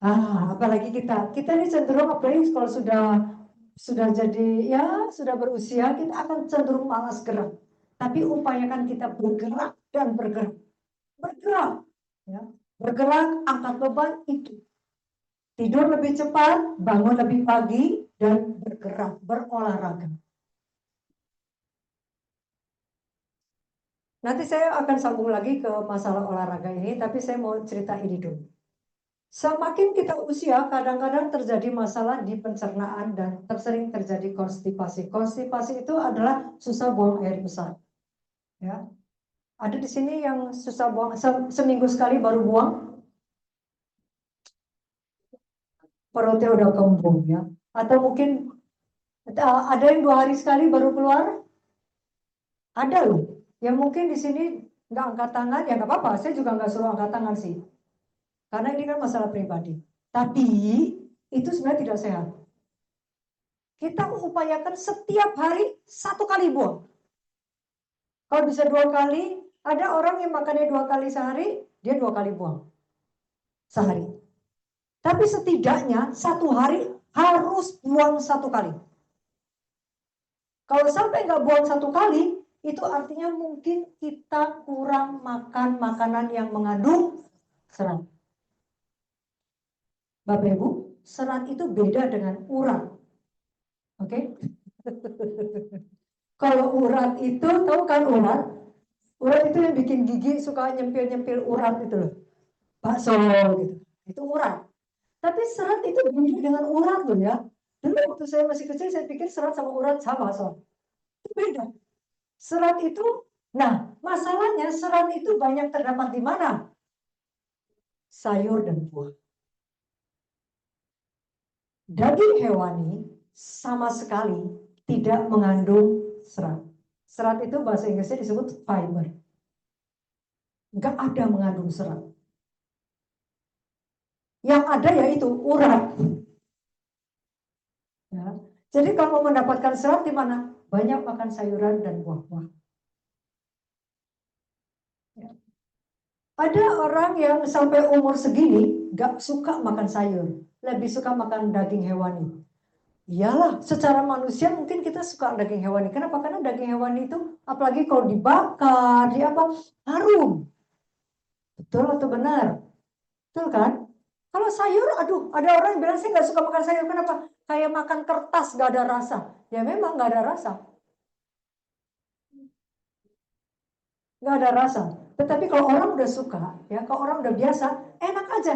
Apalagi kita ini cenderung apalagi kalau sudah jadi ya sudah berusia, kita akan cenderung malas gerak. Tapi upayakan kita bergerak dan bergerak, ya. Bergerak, angkat beban itu. Tidur lebih cepat, bangun lebih pagi, dan bergerak, berolahraga. Nanti saya akan sambung lagi ke masalah olahraga ini, tapi saya mau cerita ini dulu. Semakin kita usia, kadang-kadang terjadi masalah di pencernaan dan tersering terjadi konstipasi. Konstipasi itu adalah susah buang air besar. Ya. Ada di sini yang susah buang, seminggu sekali baru buang, perutnya udah kembung ya. Atau mungkin ada yang 2 hari sekali baru keluar. Ada loh. Yang mungkin di sini nggak angkat tangan, ya nggak apa-apa. Saya juga nggak suruh angkat tangan sih. Karena ini kan masalah pribadi. Tapi itu sebenarnya tidak sehat. Kita upayakan setiap hari 1 kali buang. Kalau bisa 2 kali, ada orang yang makannya 2 kali sehari, dia 2 kali buang sehari. Tapi setidaknya 1 hari harus buang 1 kali. Kalau sampai nggak buang 1 kali, itu artinya mungkin kita kurang makan makanan yang mengandung serat. Bapak Ibu, serat itu beda dengan urat. Oke? Kalau urat itu, tahu kan urat? Urat itu yang bikin gigi suka nyempil-nyempil urat itu loh. Bakso gitu. Itu urat. Tapi serat itu beda dengan urat loh ya. Dulu waktu saya masih kecil, saya pikir serat sama urat sama. Itu beda. Serat itu, nah masalahnya serat itu banyak terdapat di mana? Sayur dan buah. Daging hewani sama sekali tidak mengandung serat. Serat itu bahasa Inggrisnya disebut fiber. Enggak ada mengandung serat. Yang ada yaitu urat. Ya. Jadi kalau mau mendapatkan serat di mana? Banyak makan sayuran dan buah-buah. Ya. Ada orang yang sampai umur segini gak suka makan sayur, lebih suka makan daging hewani. Iyalah, secara manusia mungkin kita suka daging hewani. Kenapa? Karena daging hewani itu, apalagi kalau dibakar, harum. Betul atau benar? Betul kan? Kalau sayur, aduh, ada orang yang bilang saya nggak suka makan sayur. Kenapa? Kayak makan kertas, nggak ada rasa. Ya memang nggak ada rasa. Nggak ada rasa. Tetapi kalau orang udah suka, ya, kalau orang udah biasa, enak aja.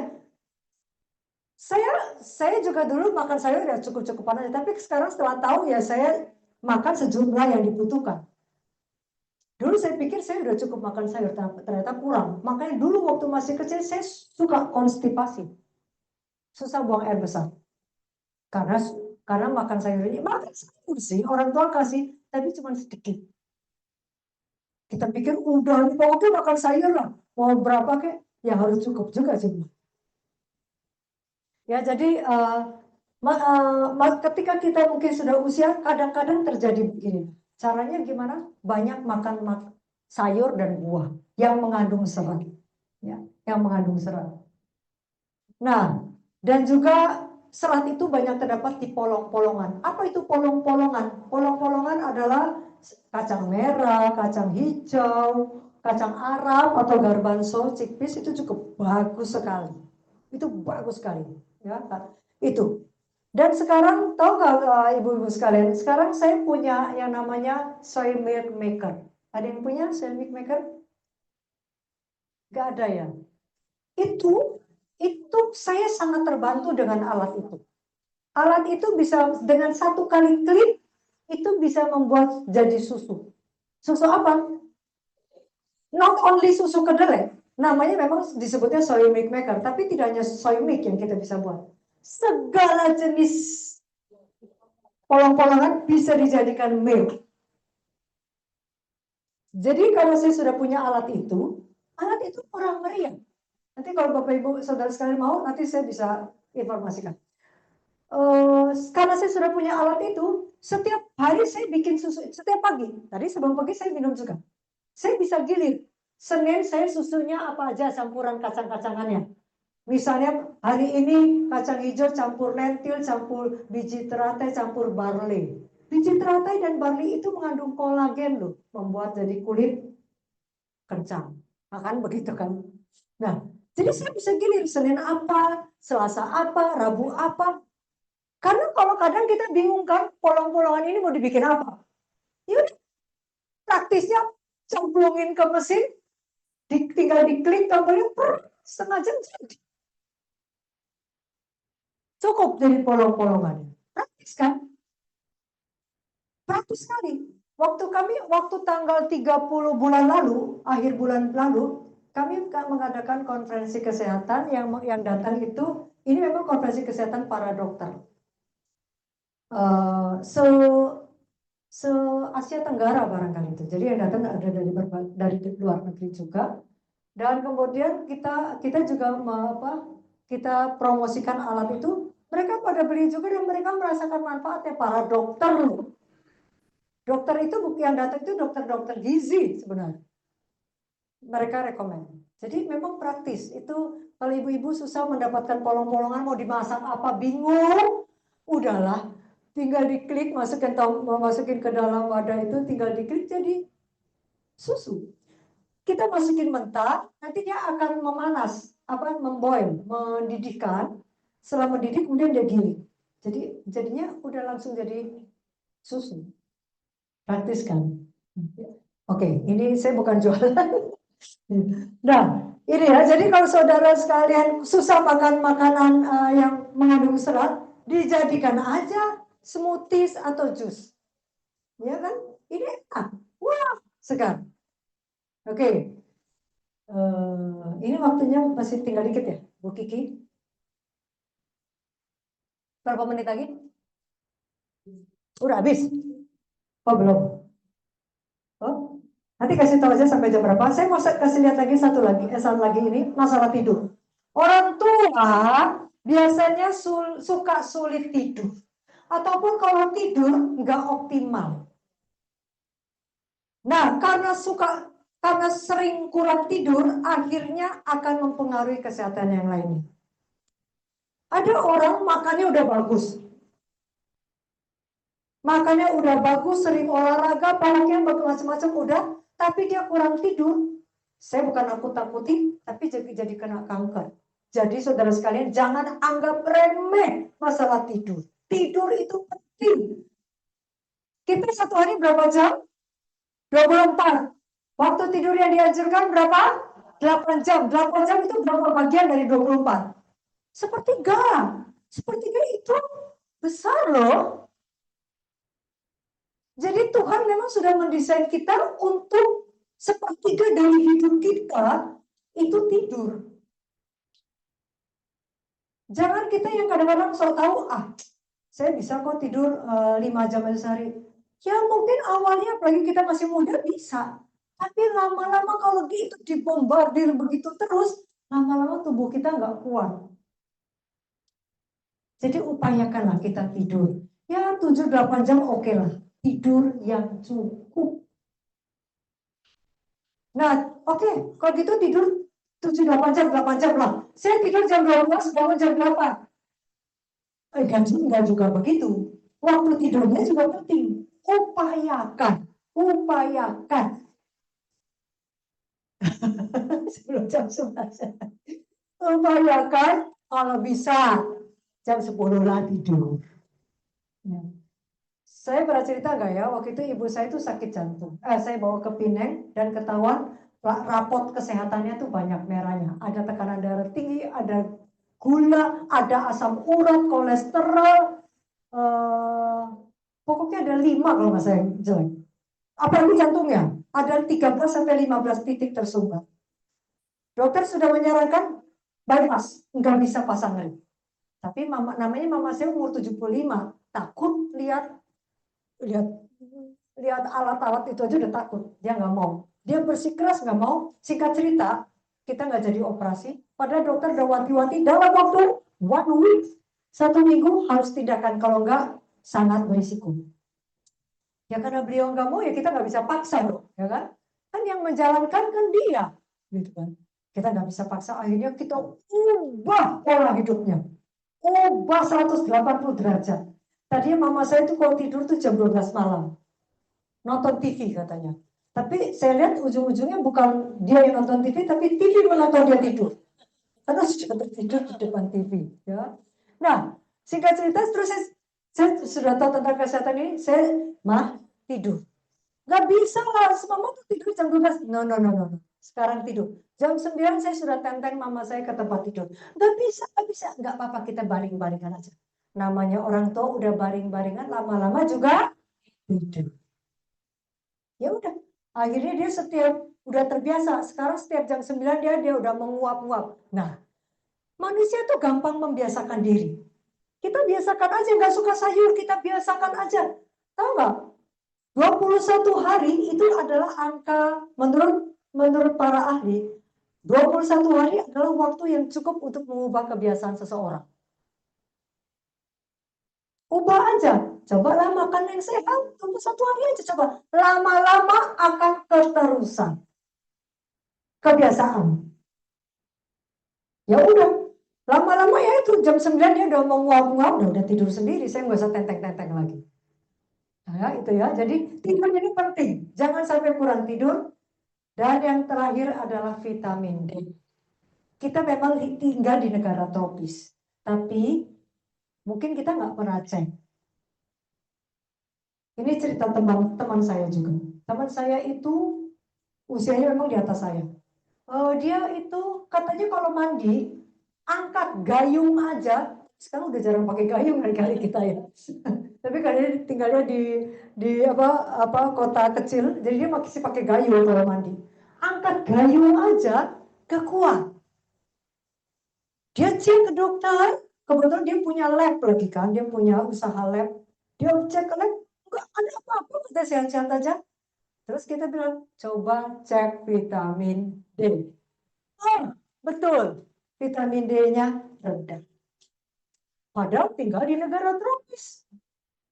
Saya juga dulu makan sayur ya cukup-cukupan aja. Tapi sekarang setelah tahu ya saya makan sejumlah yang dibutuhkan. Dulu saya pikir saya udah cukup makan sayur, ternyata kurang. Makanya dulu waktu masih kecil saya suka konstipasi. Susah buang air besar. Karena makan sayur ini, makan sayur sih, orang tua kasih, tapi cuma sedikit. Kita pikir udah nih, pokoknya makan sayur lah. Mau berapa kek, ya harus cukup juga sih. Ya jadi ketika kita mungkin sudah usia, kadang-kadang terjadi begini. Caranya gimana? Banyak makan sayur dan buah yang mengandung serat. Ya, yang mengandung serat. Nah, dan juga serat itu banyak terdapat di polong-polongan. Apa itu polong-polongan? Polong-polongan adalah kacang merah, kacang hijau, kacang Arab atau garbanzo, chickpeas itu cukup bagus sekali. Itu bagus sekali, ya. Itu. Dan sekarang tahu nggak ibu-ibu sekalian? Sekarang saya punya yang namanya soy milk maker. Ada yang punya soy milk maker? Nggak ada ya. Itu saya sangat terbantu dengan alat itu. Alat itu bisa dengan satu kali klik itu bisa membuat jadi susu. Susu apa? Not only susu kedelai, namanya memang disebutnya soy milk maker, tapi tidak hanya soy milk yang kita bisa buat. Segala jenis polong-polongan bisa dijadikan milk. Jadi kalau saya sudah punya alat itu murah meriah. Nanti kalau Bapak Ibu Saudara sekalian mau, nanti saya bisa informasikan. Karena saya sudah punya alat itu, setiap hari saya bikin susu, setiap pagi. Tadi sebelum pagi saya minum juga. Saya bisa gilir. Senin saya susunya apa aja campuran kacang-kacangannya. Misalnya hari ini kacang hijau campur lentil, campur biji teratai, campur barley. Biji teratai dan barley itu mengandung kolagen loh, membuat jadi kulit kencang. Akan begitu kan? Nah, jadi saya bisa gilir Senin apa, Selasa apa, Rabu apa. Karena kalau kadang kita bingung kan, polong-polongan ini mau dibikin apa? Yaudah, praktisnya cemplungin ke mesin, tinggal diklik tombolnya, setengah jam jadi. Cukup jadi polong-polongannya. Praktis kan? Praktis sekali. Waktu tanggal 30 bulan lalu, akhir bulan lalu, kami mengadakan konferensi kesehatan yang datang itu, ini memang konferensi kesehatan para dokter. Se Asia Tenggara barangkali itu. Jadi yang datang ada dari luar negeri juga. Dan kemudian kita juga kita promosikan alat itu, mereka pada beli juga dan mereka merasakan manfaatnya. Para dokter loh. Dokter itu yang datang itu dokter-dokter gizi sebenarnya. Mereka rekomend. Jadi memang praktis. Itu kalau ibu-ibu susah mendapatkan polong-polongan mau dimasak apa bingung, udahlah tinggal diklik masukin ke dalam wadah itu, tinggal diklik jadi susu. Kita masukin mentah, nanti dia akan memanas, memboil, mendidihkan. Setelah mendidih kemudian dia giling. Jadi jadinya udah langsung jadi susu. Praktis kan? Oke, ini saya bukan jualan. Nah, ini ya. Jadi kalau saudara sekalian susah makan makanan yang mengandung serat, dijadikan aja smoothies atau jus. Ya kan? Ini enak. Wah, segar. Oke. Ini waktunya masih tinggal dikit ya, Bu Kiki? Berapa menit lagi? Udah habis? Oh, belum. Oh, nanti kasih tahu aja sampai jam berapa. Saya mau kasih lihat lagi satu lagi ini masalah tidur. Orang tua biasanya suka sulit tidur, ataupun kalau tidur nggak optimal. Nah, karena sering kurang tidur, akhirnya akan mempengaruhi kesehatan yang lainnya. Ada orang makannya udah bagus, sering olahraga, palaknya macam-macam udah, tapi dia kurang tidur. Saya bukan nakut-nakutin, tapi jadi kena kanker. Jadi saudara sekalian, jangan anggap remeh masalah tidur. Tidur itu penting. Kita satu hari berapa jam? 24. Waktu tidur yang dianjurkan berapa? 8 jam. 8 jam itu berapa bagian dari 24? Sepertiga. Sepertiga itu besar loh. Jadi Tuhan memang sudah mendesain kita untuk sepertiga dari hidup kita itu tidur. Jangan kita yang kadang-kadang sok tahu, saya bisa kok tidur 5 jam sehari. Ya mungkin awalnya apalagi kita masih muda bisa. Tapi lama-lama kalau gitu dibombardir begitu terus, lama-lama tubuh kita nggak kuat. Jadi upayakanlah kita tidur. Ya 7-8 jam oke lah. Tidur yang cukup. Nah oke, kalau gitu tidur 7-8 jam, 8 jam lah. Saya tidur jam 12, bangun jam 8. Enggak juga begitu. Waktu tidurnya juga penting. Upayakan. Sebelum jam 11. Upayakan kalau bisa jam 10 lah tidur. Ya. Saya pernah cerita nggak ya, waktu itu ibu saya itu sakit jantung. Saya bawa ke Pineng dan ketahuan rapot kesehatannya tuh banyak merahnya. Ada tekanan darah tinggi, ada gula, ada asam urat, kolesterol, pokoknya ada 5 kalau nggak saya jelek. Apalagi jantungnya, ada 13 sampai 15 titik tersumbat. Dokter sudah menyarankan bypass, nggak bisa pasang ring. Tapi namanya mama saya umur 75, takut lihat alat-alat itu aja udah takut, dia nggak mau. Dia bersikeras nggak mau. Singkat cerita, kita nggak jadi operasi. Padahal dokter udah wanti-wanti dalam waktu 1 week, 1 minggu harus tindakan, kalau nggak sangat berisiko. Ya karena beliau nggak mau, ya kita nggak bisa paksa loh, ya kan? Kan yang menjalankan kan dia, gitu kan? Kita nggak bisa paksa. Akhirnya kita ubah pola hidupnya, ubah 180 derajat. Tadinya mama saya itu kalau tidur tuh jam 12 malam. Nonton TV katanya. Tapi saya lihat ujung-ujungnya bukan dia yang nonton TV, tapi TV menonton dia tidur. Karena sudah tertidur di depan TV. Ya. Nah, singkat cerita, terus saya sudah tahu tentang kesehatan ini, saya tidur. Gak bisa lah, mama tuh tidur jam 12. No. Sekarang tidur. Jam 9 saya sudah tenteng mama saya ke tempat tidur. Gak bisa. Gak apa-apa, kita baring-baringan aja. Namanya orang tua udah baring-baringan, lama-lama juga tidur. Ya udah, akhirnya dia udah terbiasa. Sekarang setiap jam 9 dia udah menguap-nguap. Nah, manusia tuh gampang membiasakan diri. Kita biasakan aja, nggak suka sayur, kita biasakan aja. Tahu nggak? 21 hari itu adalah angka, menurut para ahli, 21 hari adalah waktu yang cukup untuk mengubah kebiasaan seseorang. Ubah aja, cobalah makan yang sehat, tunggu 1 hari aja coba. Lama-lama akan keterusan. Kebiasaan. Ya udah, lama-lama ya itu jam 9 dia udah mau nguap-nguap, udah tidur sendiri, saya nggak usah tenteng-tenteng lagi. Nah, itu ya, jadi tidur ini penting, jangan sampai kurang tidur. Dan yang terakhir adalah vitamin D. Kita memang tinggal di negara tropis, tapi mungkin kita nggak pernah cek. Ini cerita teman saya juga. Teman saya itu usianya memang di atas saya. Dia itu katanya kalau mandi, angkat gayung aja. Sekarang udah jarang pakai gayung kali kita ya. Tapi karena tinggalnya di kota kecil, jadi dia masih pakai gayung kalau mandi. Angkat gayung aja kekuat. Dia cek ke dokter, kebetulan dia punya lab lagi kan, dia punya usaha lab. Dia cek ke lab, enggak ada apa-apa, kita sehat-sehat aja. Terus kita bilang, coba cek vitamin D. Oh, betul, vitamin D-nya rendah. Padahal tinggal di negara tropis,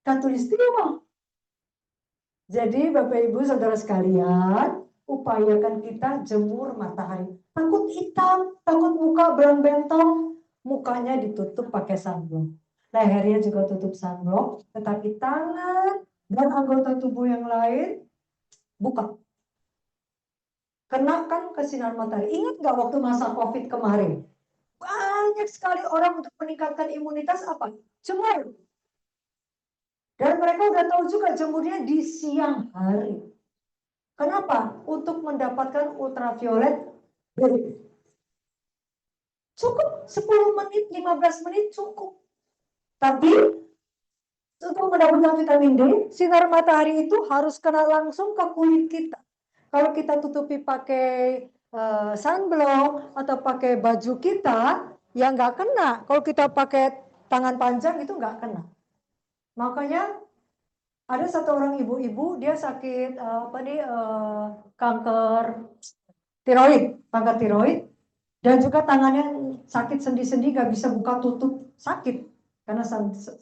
khatulistiwa. Jadi Bapak Ibu Saudara sekalian, upayakan kita jemur matahari. Takut hitam, takut muka belang-bentong, mukanya ditutup pakai sunblock. Lehernya juga tutup sunblock, tetapi tangan dan anggota tubuh yang lain buka. Kenakan ke sinar matahari. Ingat nggak waktu masa COVID kemarin? Banyak sekali orang untuk meningkatkan imunitas apa? Jemur. Dan mereka udah tahu juga jemurnya di siang hari. Kenapa? Untuk mendapatkan ultraviolet B. Cukup 10 menit, 15 menit cukup. Tapi untuk mendapatkan vitamin D, sinar matahari itu harus kena langsung ke kulit kita. Kalau kita tutupi pakai sunblock atau pakai baju kita, ya nggak kena. Kalau kita pakai tangan panjang itu nggak kena. Makanya ada satu orang ibu-ibu, dia sakit kanker tiroid, dan juga tangannya sakit sendi-sendi, nggak bisa buka tutup, sakit karena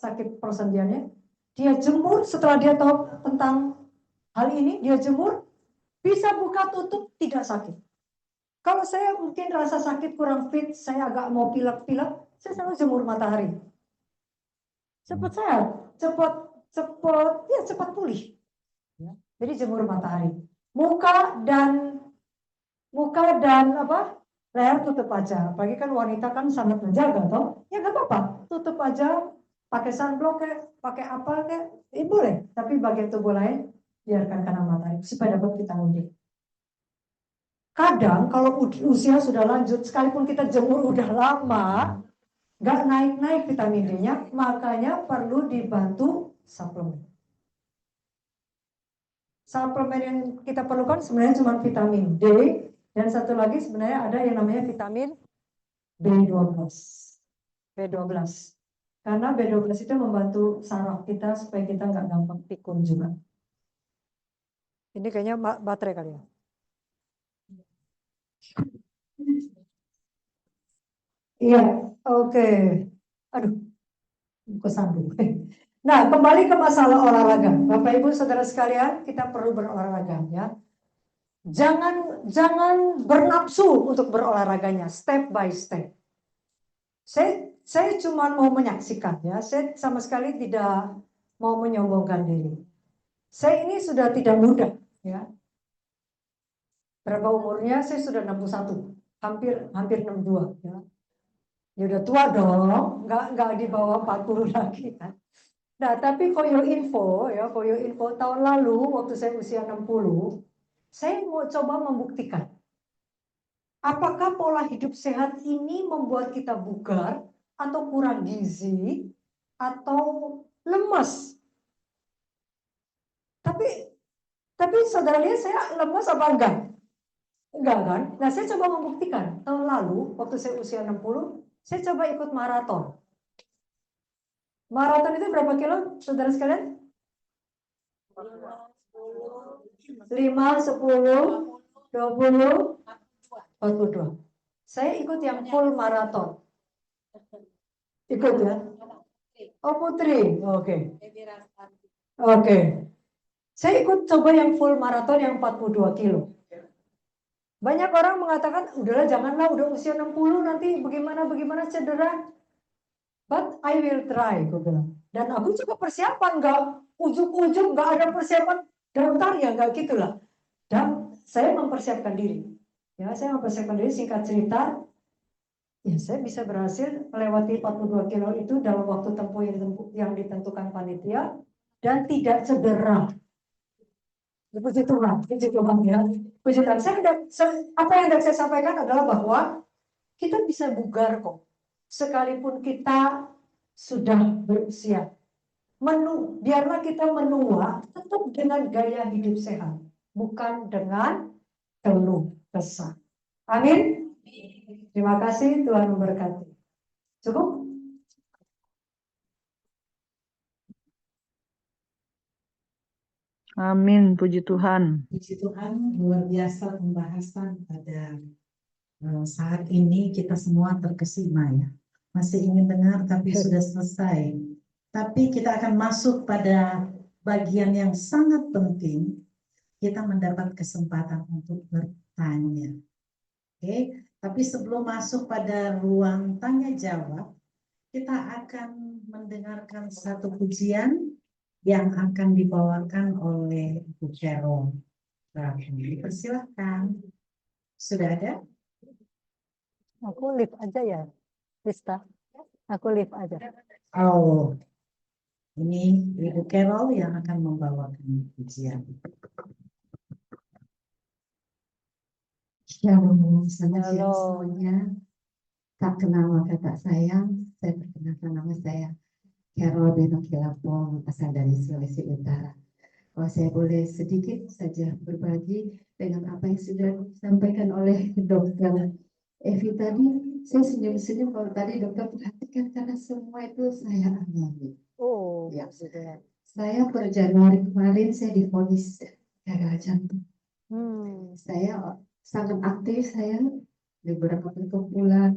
sakit persendiannya. Dia jemur, setelah dia tahu tentang hal ini, dia jemur, bisa buka tutup, tidak sakit. Kalau saya mungkin rasa sakit kurang fit, saya agak mau pilek-pilek, saya selalu jemur matahari. Cepat sehat, cepat pulih. Jadi jemur matahari. Muka dan leher tutup aja. Apalagi kan wanita kan sangat menjaga toh. Ya nggak apa-apa, tutup aja, pakai sunblock kayak, pakai apa kayak, boleh. Tapi bagian tubuh lain biarkan kena matahari supaya dapat vitamin D. Kadang kalau usia sudah lanjut, sekalipun kita jemur udah lama, nggak naik-naik vitamin D-nya, makanya perlu dibantu suplemen. Suplemen yang kita perlukan sebenarnya cuma vitamin D, dan satu lagi sebenarnya ada yang namanya vitamin B12. B12. Karena B12 itu membantu saraf kita supaya kita nggak gampang pikun juga. Ini kayaknya baterai kali ya. Iya, oke. Aduh, kesandung. Nah, kembali ke masalah olahraga. Bapak Ibu Saudara sekalian, kita perlu berolahraga ya. Jangan bernafsu untuk berolahraganya, step by step. Saya cuma mau menyaksikan ya, saya sama sekali tidak mau menyombongkan diri. Saya ini sudah tidak muda ya. Berapa umurnya? Saya sudah 61, hampir 62 ya. Ya udah tua dong, nggak di bawah 40 lagi kan. Nah, tapi for your info ya, tahun lalu waktu saya usia 60, saya mau coba membuktikan apakah pola hidup sehat ini membuat kita bugar atau kurang gizi atau lemas. Tapi saudara lihat saya lemas apa enggak? Enggak kan? Nah, saya coba membuktikan. Tahun lalu waktu saya usia 60, saya coba ikut maraton. Maraton itu berapa kilo, saudara sekalian? 5, 10, 20, 42. Saya ikut yang full maraton. Ikut ya? Oh, Putri. Oke. Oke. Saya ikut coba yang full maraton yang 42 kilo. Banyak orang mengatakan, udahlah janganlah, udah usia 60 nanti bagaimana cedera. But I will try, gue bilang. Dan aku juga persiapan, nggak ujung-ujung nggak ada persiapan daftar ya, nggak gitulah. Dan saya mempersiapkan diri. Ya, saya mempersiapkan diri, singkat cerita, ya saya bisa berhasil melewati 42 kilo itu dalam waktu tempuh yang ditentukan panitia dan tidak cedera. Puji Tuhan, puji Tuhan ya. Puji Tuhan. Apa yang hendak saya sampaikan adalah bahwa kita bisa bugar kok. Sekalipun kita sudah berusia. Biarlah kita menua tetap dengan gaya hidup sehat. Bukan dengan keluh kesah. Amin. Terima kasih, Tuhan memberkati. Cukup? Amin, puji Tuhan. Puji Tuhan, luar biasa pembahasan pada saat ini. Kita semua terkesima ya. Masih ingin dengar tapi sudah selesai. Tapi kita akan masuk pada bagian yang sangat penting. Kita mendapat kesempatan untuk bertanya. Oke, tapi sebelum masuk pada ruang tanya jawab, kita akan mendengarkan satu pujian yang akan dibawakan oleh Ibu Carol. Dipersilahkan. Sudah ada? Aku live aja ya, Rista. Aku live aja. Oh, ini Ibu Carol yang akan membawakan pujian. Shalom, selamat siang Shalom. semuanya. Tak kenal maka tak sayang. Saya perkenalkan nama saya Carol Beno Kilapong, asal dari Sulawesi Utara. Kalau saya boleh sedikit saja berbagi dengan apa yang sudah disampaikan oleh Dokter Evi tadi, saya senyum-senyum kalau tadi dokter perhatikan karena semua itu saya alami. Oh, Ya. gitu ya. Saya per Januari kemarin saya divonis gagal jantung. Saya sangat aktif, saya di beberapa perkumpulan,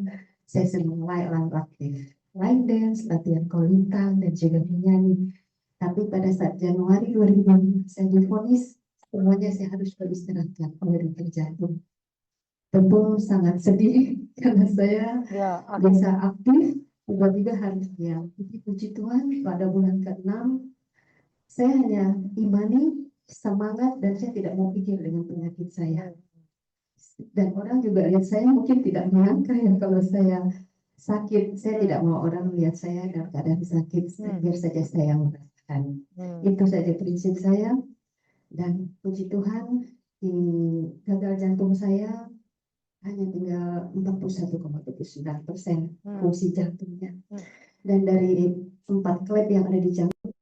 saya senang aktif, line dance, latihan kolintang, dan juga menyanyi. Tapi pada saat Januari 2020 saya divonis, semuanya saya harus beristirahatkan oleh dokter jantung. Tentu sangat sedih karena saya Ya, biasa aktif, tiba-tiba harus diam. Tapi puji Tuhan pada bulan ke-6, saya hanya imani, semangat, dan saya tidak mau pikir dengan penyakit saya. Dan orang juga lihat saya mungkin tidak menyangka ya kalau saya sakit. Saya tidak mau orang lihat saya dalam keadaan sakit. Biar saja saya merasakan. Itu saja prinsip saya. Dan puji Tuhan, di gagal jantung saya hanya tinggal 41,79% fungsi jantungnya. Dan dari 4 klep yang ada di jantung,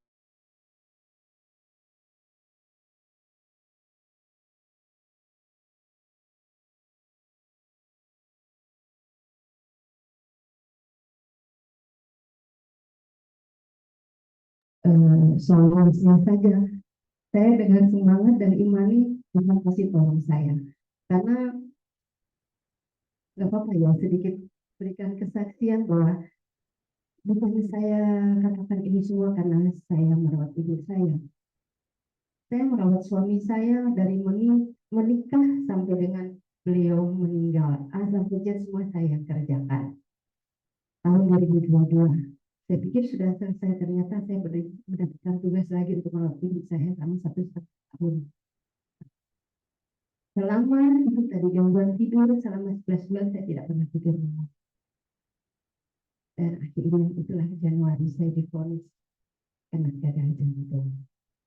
soal saja. Saya dengan semangat dan imani Tuhan pasti tolong saya. Karena nggak apa-apa ya, sedikit berikan kesaksian bahwa bukan saya katakan ini semua karena saya merawat ibu saya. Saya merawat suami saya dari menikah sampai dengan beliau meninggal. A sampai Z semua saya kerjakan. Tahun 2022. Saya pikir sudah selesai, ternyata saya mendapatkan tugas lagi untuk merawat ibu saya selama 1,5 tahun. Selama itu tadi gangguan tidur, selama 11 bulan saya tidak pernah tidur. Dan akhirnya itulah Januari saya divonis kena gagal jantung.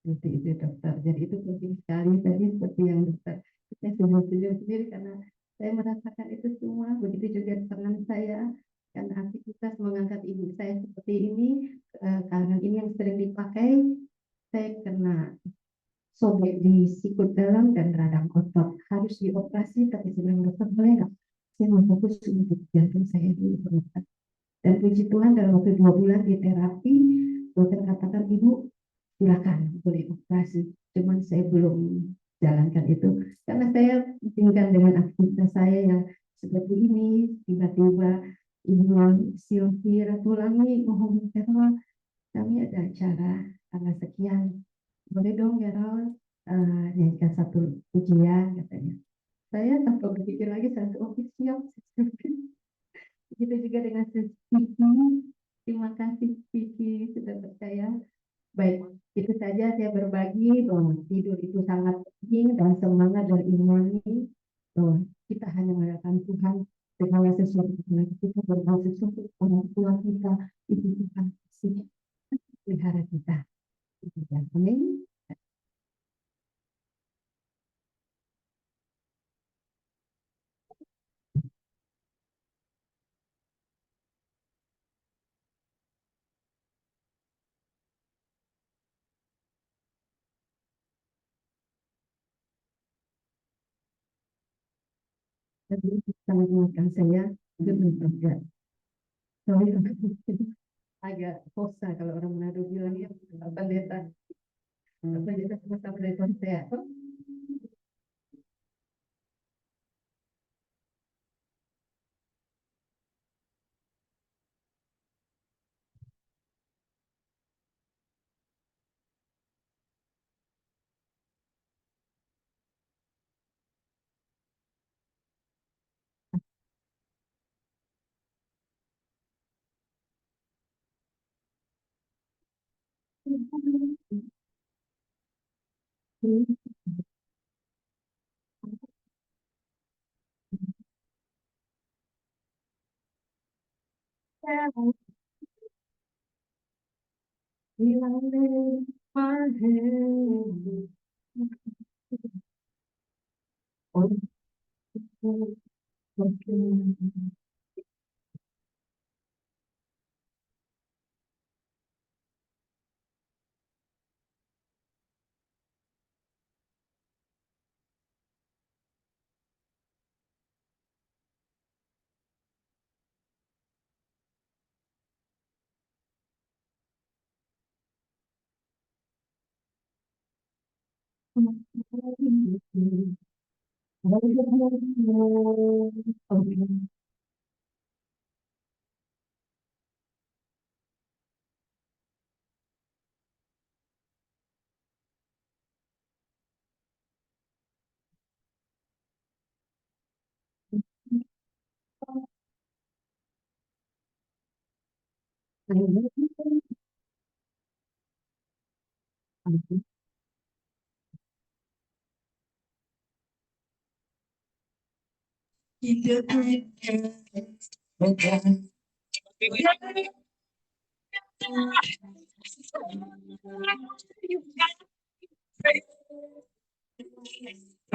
Seperti itu dokter. Jadi itu penting sekali tadi seperti yang dokter saya sudah sendiri karena saya merasakan itu semua. Begitu juga tangan saya karena aktivitas mengangkat ibu saya seperti ini, kalangan ini yang sering dipakai, saya kena sobek di sikut dalam dan radang otot, harus dioperasi. Tapi saya bilang, dokter boleh nggak saya mau fokus untuk jantung saya dulu. Dan puji Tuhan dalam waktu 2 bulan di terapi, dokter katakan ibu silakan boleh operasi. Cuman saya belum jalankan itu karena saya tinggal dengan aktivitas saya yang seperti ini. Tiba-tiba ibu Silvi Ratulangi mohon Carol, kami ada acara tanggal sekian, boleh dong Carol nyanyikan satu pujian katanya. Saya tanpa berpikir lagi satu ofisial. Begitu juga dengan Vicky. Terima kasih Vicky sudah percaya. Baik, itu saja saya berbagi bahwa tidur itu sangat penting dan semangat dan imani bahwa kita hanya mengharapkan Tuhan segala sesuatu yang kita berbuat sesuatu orang tua kita itu Tuhan kasih pelihara kita. Amin. Tapi sangat menguatkan saya untuk menjaga. Soalnya agak kosa kalau orang Manado bilang ya pendeta. Pendeta semasa pendeta saya.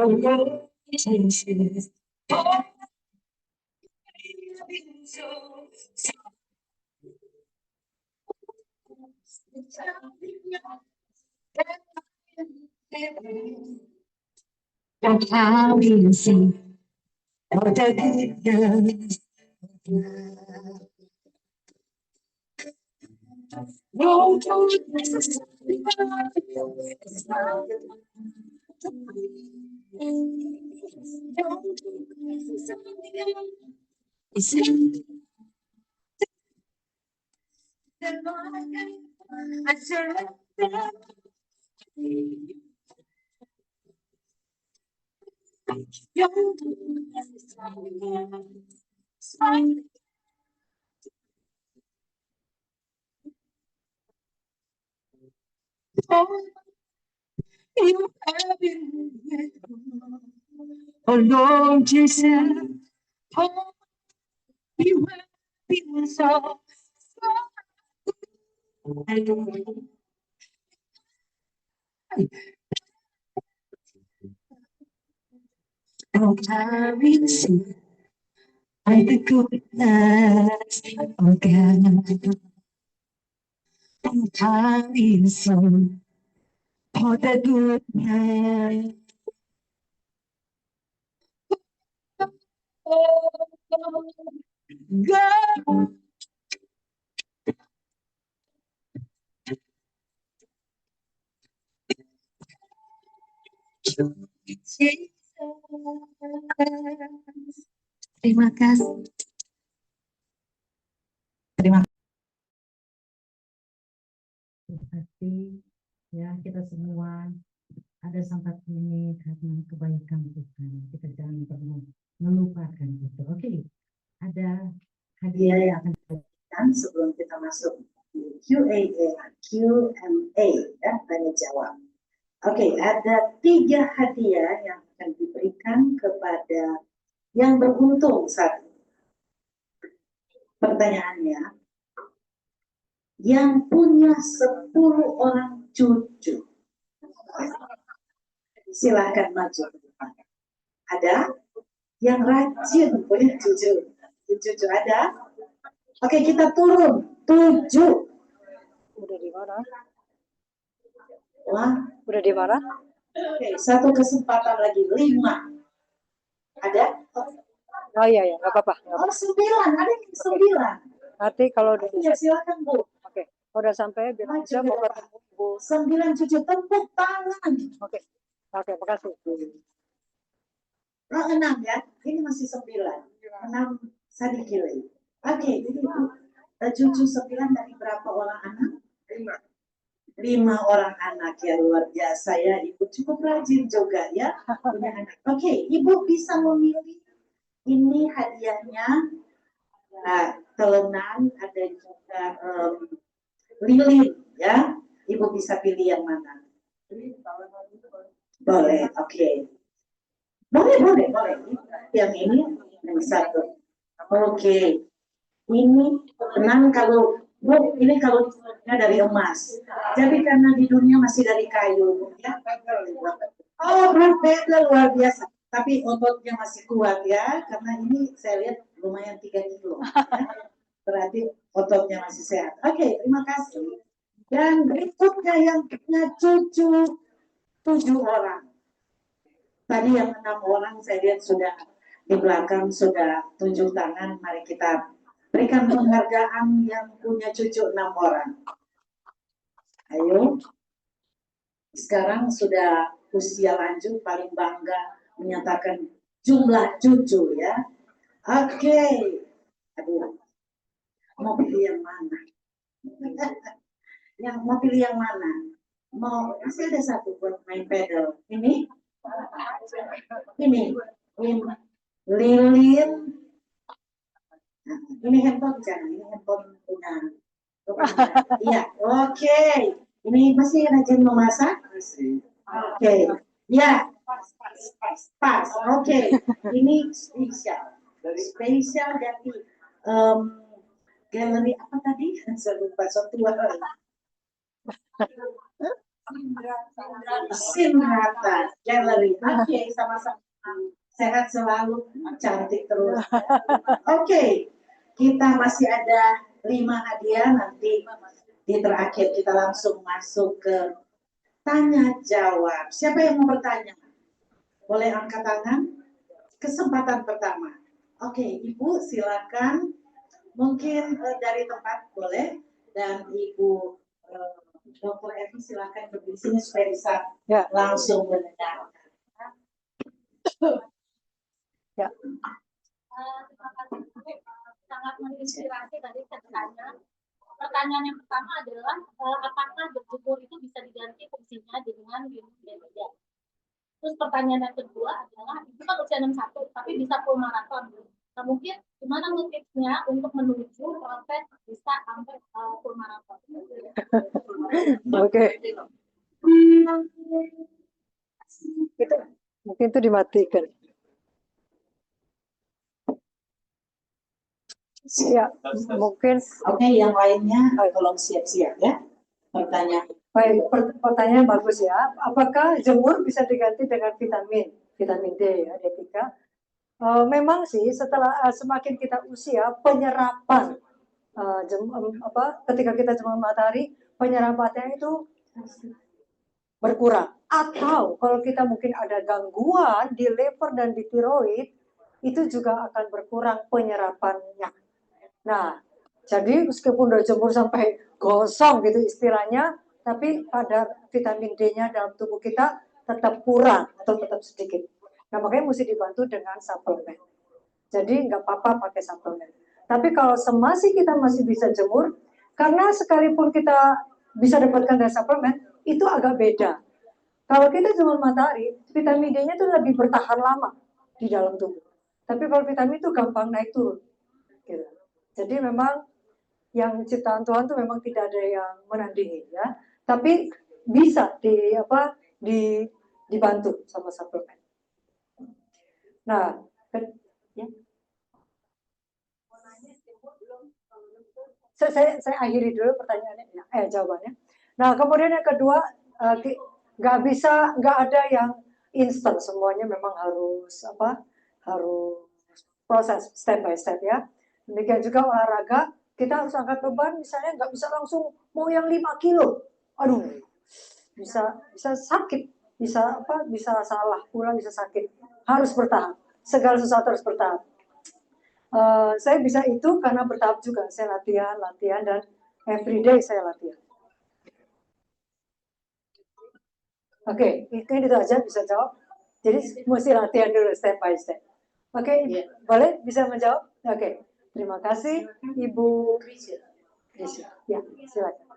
And I will sing all the goodness. No goodness is I surrender. Your goodness is you have been with me. Oh Lord Jesus, oh, you have been so. Oh, I will sing of the goodness of God. Oh, I will sing of the goodness of God. Jesus. Terima kasih. Terima Hati ya kita semua ada sampai ini karena kebaikan Tuhan. Kita jangan pernah melupakan itu. Oke, ada hadiah yang akan Dan sebelum kita masuk di Q&A ya, tanya jawab. Oke, ada 3 hadiah yang akan diberikan kepada yang beruntung saat ini. Pertanyaannya, yang punya 10 orang cucu, silahkan maju ke depan. Ada yang rajin punya cucu, ada? Oke, kita turun 7. Udah di mana? Wah, Udah di mana? oke, 1 kesempatan lagi 5. Ada? Oh iya ya, nggak apa-apa. Oh, 9, ada yang 9. Nanti kalau udah Ya, silakan Bu. oke, udah sampai bilang Maju aja ke mau depan. ketemu Bu. 9 cucu, tepuk tangan. Oke, oke, makasih. Oh, 6 ya, ini masih 9. 6 sadikili. Oke, jadi cucu 9 dari berapa orang anak? 5 orang anak, ya luar biasa ya. Ibu cukup rajin juga ya punya anak. Oke, Ibu bisa memilih. Ini hadiahnya telenan, ada juga lilin ya. Ibu bisa pilih yang mana? Boleh, oke. Boleh. Yang ini yang 1. Oke. Ini tenang kalau Bu, ini kalau dari emas. Jadi karena di dunia masih dari kayu, ya. Oh, berbeda luar biasa. Tapi ototnya masih kuat ya, karena ini saya lihat lumayan 3 kilo. Ya. Berarti ototnya masih sehat. Oke, terima kasih. Dan berikutnya yang punya cucu 7 orang. Tadi yang 6 orang saya lihat sudah di belakang sudah tunjuk tangan. Mari kita berikan penghargaan yang punya cucu 6 orang. Ayo. Sekarang sudah usia lanjut, paling bangga menyatakan jumlah cucu ya. Oke. Aduh. Mau pilih yang mana? Mau pilih yang mana? Masih ada 1 buat main pedal. Ini lilin. Nah, ini handphone jangan, ini handphone punya. Iya, oke. Ini masih rajin memasak? Oke. Ya, pas. Oke. Ini spesial dari galeri apa tadi? Saya lupa, Sinrata Gallery. Oke, sama-sama. Sehat selalu, cantik terus. Oke, kita masih ada 5 hadiah. Nanti di terakhir kita langsung masuk ke tanya jawab. Siapa yang mau bertanya? Boleh angkat tangan. Kesempatan pertama. Oke, Ibu silakan. Mungkin dari tempat boleh. Dan Ibu Dr. Evi silakan berdiri sini supaya bisa Ya. langsung mendengar. Ya. Terima kasih Bu. Sangat menginspirasi tadi saya bertanya. Pertanyaan yang pertama adalah apakah berjemur itu bisa diganti fungsinya dengan minum media? Terus pertanyaan yang kedua adalah itu kan usia 61 tapi bisa full maraton. Nah, mungkin gimana tipsnya untuk menuju proses bisa sampai full maraton? Oke. Itu mungkin itu dimatikan. Ya, mungkin. Oke, yang lainnya tolong siap-siap ya. Pertanyaan. Baik, pertanyaan bagus ya. Apakah jemur bisa diganti dengan vitamin D ya, D3? Memang sih setelah semakin kita usia penyerapan ketika kita jemur matahari penyerapannya itu berkurang. Atau kalau kita mungkin ada gangguan di liver dan di tiroid itu juga akan berkurang penyerapannya. Nah, jadi meskipun udah jemur sampai gosong gitu istilahnya, tapi kadar vitamin D-nya dalam tubuh kita tetap kurang atau tetap sedikit. Nah, makanya mesti dibantu dengan suplemen. Jadi nggak apa-apa pakai suplemen. Tapi kalau semasih kita masih bisa jemur, karena sekalipun kita bisa dapatkan dari suplemen, itu agak beda. Kalau kita jemur matahari, vitamin D-nya itu lebih bertahan lama di dalam tubuh. Tapi kalau vitamin itu gampang naik turun. Gitu. Jadi memang yang ciptaan Tuhan itu memang tidak ada yang menandingi ya. Tapi bisa dibantu sama suplemen. Nah, ya. Saya akhiri dulu pertanyaannya, jawabannya. Nah, kemudian yang kedua, nggak ada yang instan, semuanya memang harus proses step by step ya. Demikian juga olahraga, kita harus angkat beban, misalnya nggak bisa langsung mau yang 5 kilo, aduh, bisa sakit, bisa salah pula, bisa sakit, harus bertahap, segala sesuatu harus bertahap. Saya bisa itu karena bertahap juga, saya latihan dan everyday saya latihan. Oke, itu aja bisa jawab. Jadi mesti latihan dulu step by step. Oke, boleh bisa menjawab? Oke. Terima kasih, Ibu Krisya. Ya, silakan.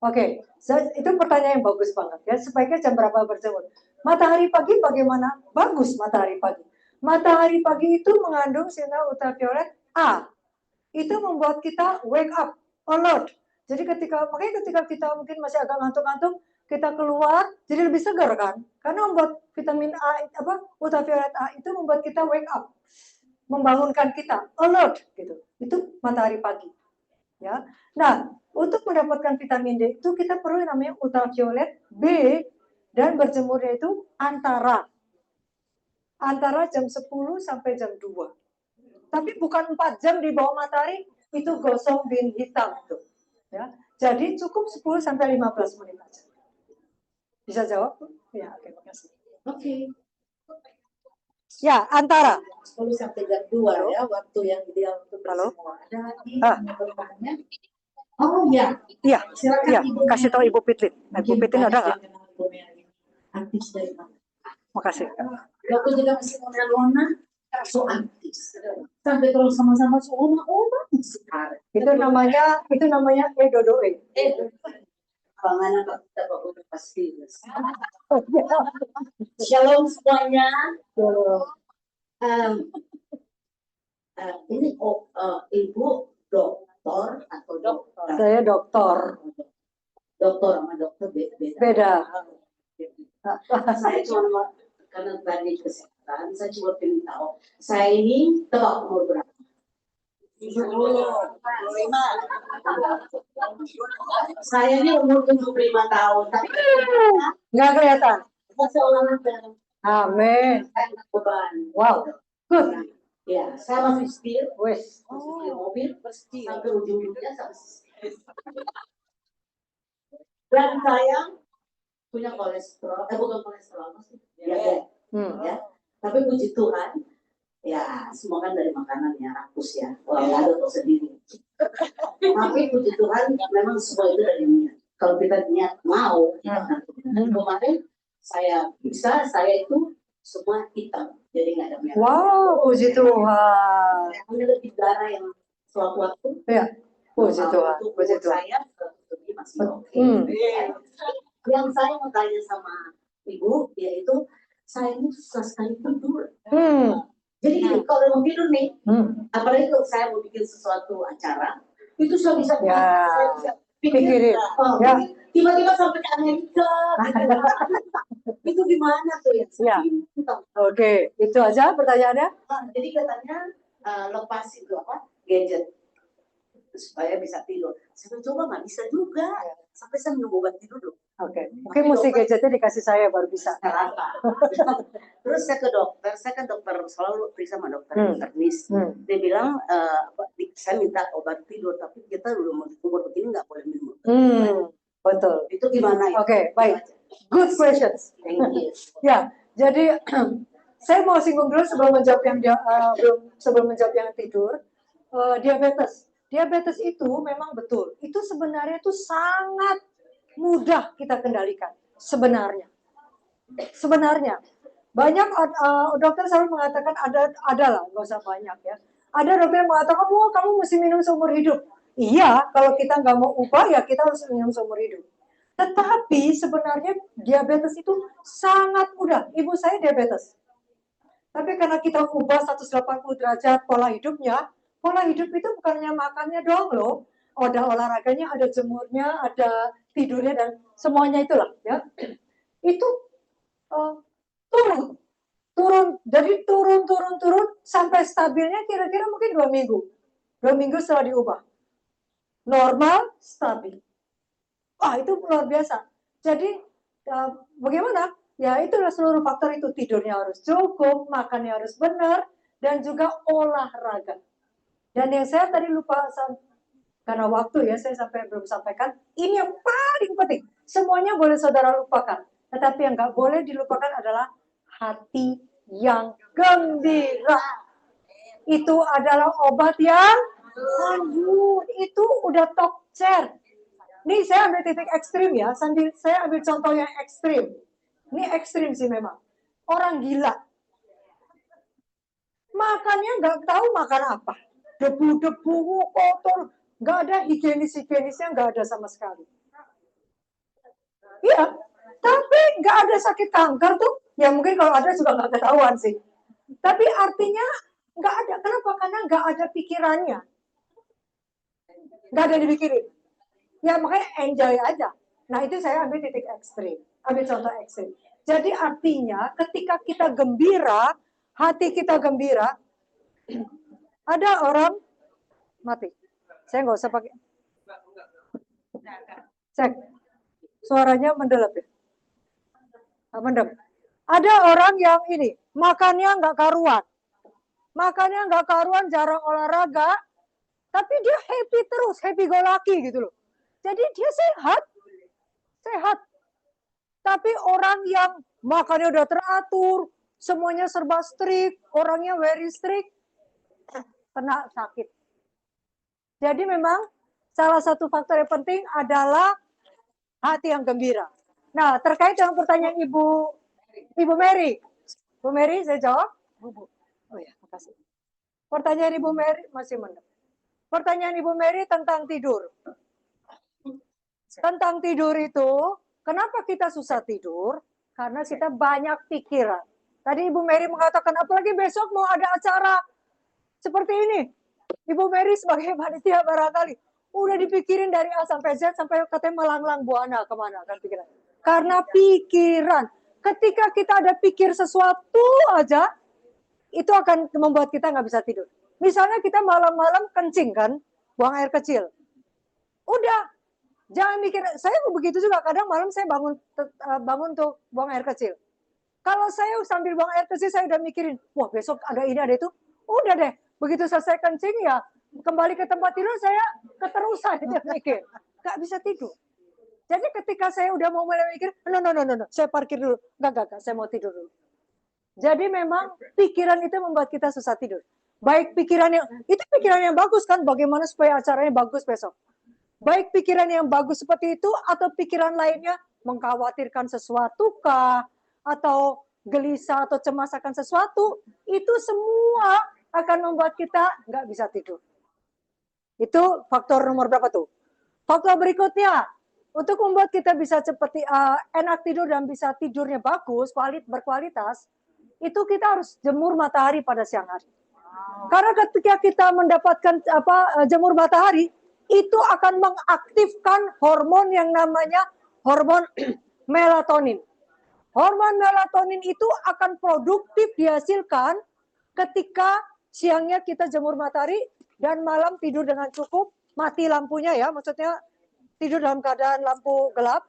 Oke, itu pertanyaan yang bagus banget ya. Sebaiknya jam berapa berjemur? Matahari pagi bagaimana? Bagus matahari pagi. Matahari pagi itu mengandung sinar ultraviolet A. Itu membuat kita wake up, alert. Jadi makanya ketika kita mungkin masih agak ngantuk-ngantuk, kita keluar jadi lebih segar kan? Karena membuat vitamin A ultraviolet A itu membuat kita wake up. Membangunkan kita, alert gitu. Itu matahari pagi. Ya. Nah, untuk mendapatkan vitamin D itu kita perlu yang namanya ultraviolet B dan berjemurnya itu antara jam 10 sampai jam 2. Tapi bukan 4 jam di bawah matahari, itu gosong bin hitam itu. Ya. Jadi cukup 10 sampai 15 menit aja. Bisa jawab? Ya, oke, makasih. Oke. Ya, antara 10 sampai jam 2 ya, waktu yang ideal untuk berjemur. Ada lagi pertanyaan? Oh ya. Iya, Silakan iya. Ibu. Kasih tahu Ibu Pitlin. Ibu Pitlin ada nggak? Aktif dari mana? Makasih. Waktu juga masih Lona, so aktif. Sampai kalau sama-sama so oma sekarang. Itu namanya Dodoe. Panganan kita udah pasti. Shalom semuanya. Ini Ibu dokter atau dokter? Saya dokter. Dokter sama dokter Beda. Saya cuma karena tadi kesehatan, saya cuma ingin tahu. Saya ini tebak umur berapa? Saya ini umur 75 tahun, tapi Nggak kelihatan. masih olahraga. Amin. Beban. Wow. Good. Ya, saya masih setir. Wes. Setir mobil, sampai ujung-ujungnya sampai setir. Dan saya punya kolesterol, bukan kolesterol, apa sih? Diabetes. Ya. Tapi puji Tuhan, ya semua kan dari makanan ya, rakus ya. Wah, ada tahu sendiri. Tapi puji Tuhan, memang semua itu dari niat. Kalau kita niat mau, kita akan. Kemarin saya itu semua hitam, jadi nggak ada merah. Wow, puji Tuhan. Hanya lebih darah yang suatu-waktu. Ya, puji Tuhan, Untuk puji umur Tuhan. saya masih oke. Yang saya mau tanya sama ibu, yaitu saya ini susah sekali tidur. Jadi gini, kalau mau tidur nih, apalagi kalau saya mau bikin sesuatu acara, itu saya bisa Pikirin. Ya. Tiba-tiba sampai ke Amerika. Itu gimana tuh ya? Ya. Oke, itu aja pertanyaannya. Jadi katanya lepas itu apa? Gadget supaya bisa tidur. Saya coba nggak bisa juga. Sampai saya minum obat tidur dulu. Oke, mungkin mesti gadgetnya dikasih saya baru bisa. Terus saya ke dokter, saya kan dokter selalu periksa sama dokter internis. Dia bilang saya minta obat tidur, tapi kita udah umur begini nggak boleh minum. Betul. Itu gimana ya? Oke, baik. Good questions. Thank you. Ya, jadi saya mau singgung dulu sebelum menjawab yang tidur. Diabetes. Diabetes itu memang betul. Itu sebenarnya itu sangat mudah kita kendalikan. Sebenarnya banyak dokter selalu mengatakan ada lah, nggak usah banyak ya. Ada dokter yang mengatakan, oh kamu mesti minum seumur hidup. Iya, kalau kita nggak mau ubah ya kita harus minum seumur hidup. Tetapi sebenarnya diabetes itu sangat mudah. Ibu saya diabetes. Tapi karena kita ubah 180 derajat pola hidupnya, pola hidup itu bukannya makannya doang loh. Ada olahraganya, ada jemurnya, ada tidurnya dan semuanya itulah ya. Itu turun. Jadi turun sampai stabilnya kira-kira mungkin 2 minggu. 2 minggu setelah diubah. Normal, stabil. Wah, itu luar biasa. Jadi bagaimana? Ya itulah seluruh faktor itu. Tidurnya harus cukup, makannya harus benar, dan juga olahraga. Dan yang saya tadi lupa, karena waktu ya saya belum sampaikan, ini yang paling penting. Semuanya boleh saudara lupakan. Tetapi yang nggak boleh dilupakan adalah hati yang gembira. Itu adalah obat yang lanjut. Itu udah top chair. Nih saya ambil titik ekstrim ya, sambil saya ambil contoh yang ekstrim. Ini ekstrim sih memang. Orang gila. Makannya nggak tahu makan apa. Debu-debu, kotor. Nggak ada higienisnya, nggak ada sama sekali. Iya, tapi nggak ada sakit kanker tuh. Ya mungkin kalau ada juga nggak ketahuan sih. Tapi artinya nggak ada. Kenapa? Karena nggak ada pikirannya. Nggak ada dipikirin. Ya makanya enjoy aja. Nah itu saya ambil titik ekstrim. Ambil contoh ekstrim. Jadi artinya ketika kita gembira, hati kita gembira, ada orang mati. Saya nggak usah pakai. Cek. Suaranya mendelep ya. Mendem. Ada orang yang ini, makannya nggak karuan. Makannya nggak karuan, jarang olahraga, tapi dia happy terus, happy go lucky gitu loh. Jadi dia sehat. Tapi orang yang makannya udah teratur, semuanya serba strict, orangnya very strict, kena sakit. Jadi memang salah satu faktor yang penting adalah hati yang gembira. Nah, terkait dengan pertanyaan Ibu Mary. Bu Mary, saya jawab. Oh ya, makasih. Pertanyaan Ibu Mary masih mendem. Pertanyaan Ibu Mary tentang tidur. Tentang tidur itu, kenapa kita susah tidur? Karena kita banyak pikiran. Tadi Ibu Mary mengatakan, apalagi besok mau ada acara seperti ini. Ibu Mary sebagai panitia barangkali udah dipikirin dari A sampai Z sampai katanya melanglang buana kemana kan pikiran. Karena pikiran. Ketika kita ada pikir sesuatu aja, itu akan membuat kita nggak bisa tidur. Misalnya kita malam-malam kencing kan, buang air kecil. Udah, jangan mikir, saya begitu juga, kadang malam saya bangun tuh buang air kecil. Kalau saya sambil buang air kecil, saya udah mikirin, wah besok ada ini, ada itu. Udah deh, begitu selesai kencing ya, kembali ke tempat tidur, saya keterusan dia mikir. Gak bisa tidur. Jadi ketika saya udah mau mulai mikir, no, saya parkir dulu. Enggak, saya mau tidur dulu. Jadi memang pikiran itu membuat kita susah tidur. Baik pikiran yang bagus kan, bagaimana supaya acaranya bagus besok. Baik pikiran yang bagus seperti itu, atau pikiran lainnya mengkhawatirkan sesuatu kah, atau gelisah atau cemas akan sesuatu, itu semua akan membuat kita nggak bisa tidur. Itu faktor nomor berapa tuh? Faktor berikutnya, untuk membuat kita bisa seperti enak tidur dan bisa tidurnya bagus, berkualitas, itu kita harus jemur matahari pada siang hari. Karena ketika kita mendapatkan jemur matahari, itu akan mengaktifkan hormon yang namanya hormon melatonin. Hormon melatonin itu akan produktif dihasilkan ketika siangnya kita jemur matahari dan malam tidur dengan cukup, mati lampunya ya, maksudnya tidur dalam keadaan lampu gelap,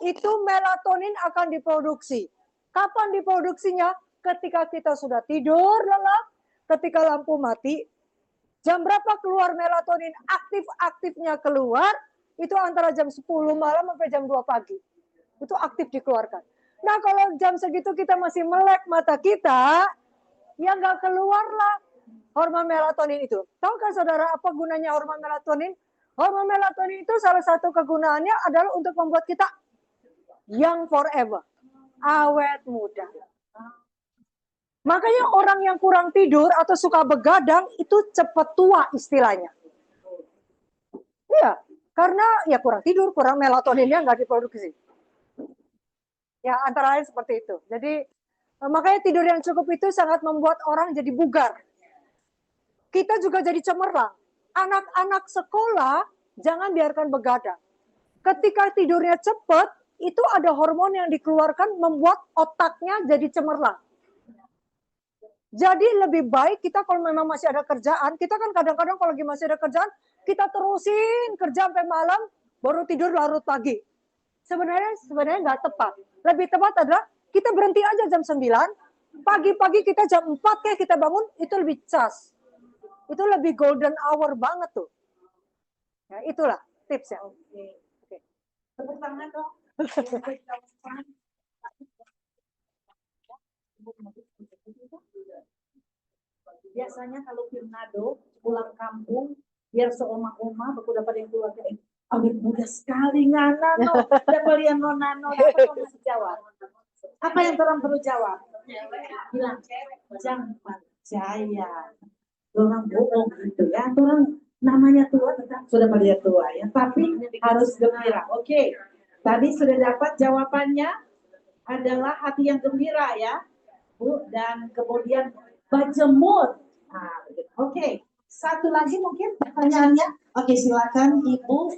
itu melatonin akan diproduksi. Kapan diproduksinya? Ketika kita sudah tidur lelap, ketika lampu mati. Jam berapa keluar melatonin aktifnya keluar? Itu antara jam 10 malam sampai jam 2 pagi. Itu aktif dikeluarkan. Nah kalau jam segitu kita masih melek mata kita, ya nggak keluarlah hormon melatonin itu. Tahu kan saudara apa gunanya hormon melatonin? Hormon melatonin itu salah satu kegunaannya adalah untuk membuat kita young forever, awet muda. Makanya orang yang kurang tidur atau suka begadang itu cepat tua istilahnya. Iya, karena ya kurang tidur, kurang melatoninnya nggak diproduksi. Ya antara lain seperti itu. Jadi makanya tidur yang cukup itu sangat membuat orang jadi bugar. Kita juga jadi cemerlang. Anak-anak sekolah jangan biarkan begadang. Ketika tidurnya cepat, itu ada hormon yang dikeluarkan membuat otaknya jadi cemerlang. Jadi lebih baik kita kalau memang masih ada kerjaan, kita kan kadang-kadang kalau lagi masih ada kerjaan, kita terusin kerja sampai malam, baru tidur larut pagi. Sebenarnya nggak tepat. Lebih tepat adalah kita berhenti aja jam 9, pagi-pagi kita jam 4 kayak kita bangun, itu lebih cas. Itu lebih golden hour banget tuh. Ya, itulah tipsnya. Oke. Tepuk tangan dong. Biasanya kalau Firnado pulang kampung, biar seoma-oma, aku dapat yang keluarga ini. Awet muda sekali, ngana no. Dapat yang nonano, dapat kamu jawab. Apa yang orang perlu jawab? Bilang, jangan percaya. Orang bohong gitu ya. Orang namanya tua, tetap sudah pada tua ya. Tapi harus gembira. Oke. Tadi sudah dapat jawabannya adalah hati yang gembira ya, Bu. Dan kemudian berjemur. Nah, oke. Satu lagi mungkin pertanyaannya. Oke, silakan Ibu.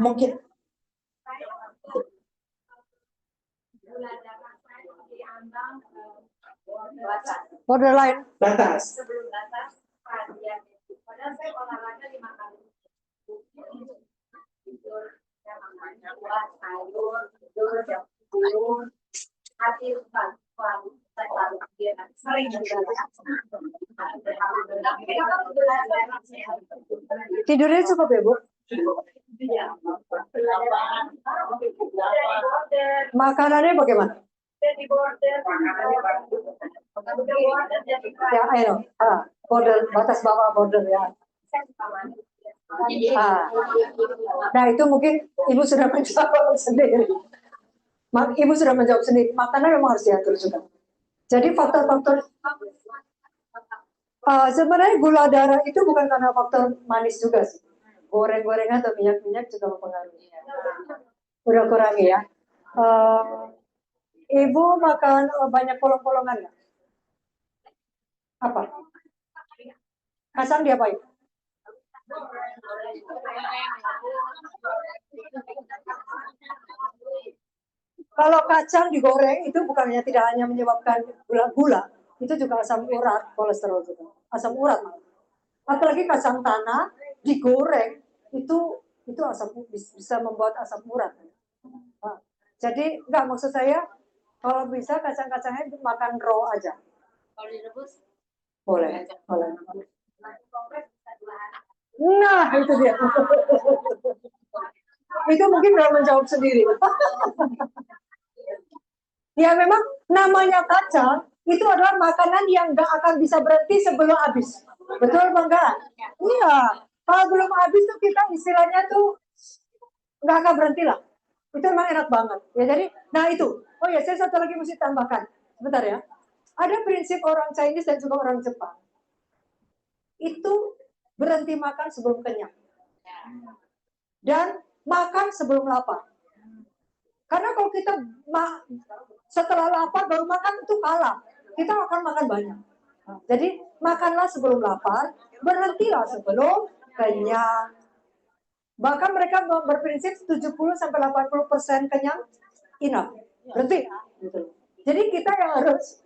Mungkin. Borderline. Batas. Sebelum batas, padahal saya olahraga 5 kali. Tidur, saya makan buah, sayur, tidur jam 10, hati sering Tidurnya cukup ya, Bu? Makanannya bagaimana? Ya, ayo. Border, batas bawah border ya. Nah, itu mungkin Ibu sudah menjawab sendiri. Ibu sudah menjawab sendiri. Makanan memang harus diatur juga. Jadi faktor-faktor sebenarnya gula darah itu bukan karena faktor manis juga sih. Goreng-gorengan atau minyak-minyak juga mempengaruhi. Udah kurangi ya. Ibu makan banyak polong-polongan nggak? Apa? Kacang diapain? Kalau kacang digoreng itu bukannya tidak hanya menyebabkan gula-gula, itu juga asam urat, kolesterol juga. asam urat. Apalagi kacang tanah digoreng itu bisa membuat asam urat. Nah, jadi enggak, maksud saya kalau bisa kacang-kacangnya makan raw aja. Kalau direbus, Boleh. Nah, itu dia. Itu mungkin udah menjawab sendiri. Ya memang namanya kacang itu adalah makanan yang nggak akan bisa berhenti sebelum habis. Betul Bang Gara? Iya. Kalau belum habis tuh kita istilahnya tuh nggak akan berhenti lah. Itu memang enak banget. Ya jadi, nah itu. Oh ya, saya satu lagi mesti tambahkan. Sebentar ya. Ada prinsip orang Chinese dan juga orang Jepang. Itu berhenti makan sebelum kenyang. Dan makan sebelum lapar. Karena kalau kita setelah lapar baru makan itu kalah. Kita akan makan banyak. Jadi makanlah sebelum lapar, berhentilah sebelum kenyang. Bahkan mereka berprinsip 70-80% kenyang, enough. Berhenti. Jadi kita yang harus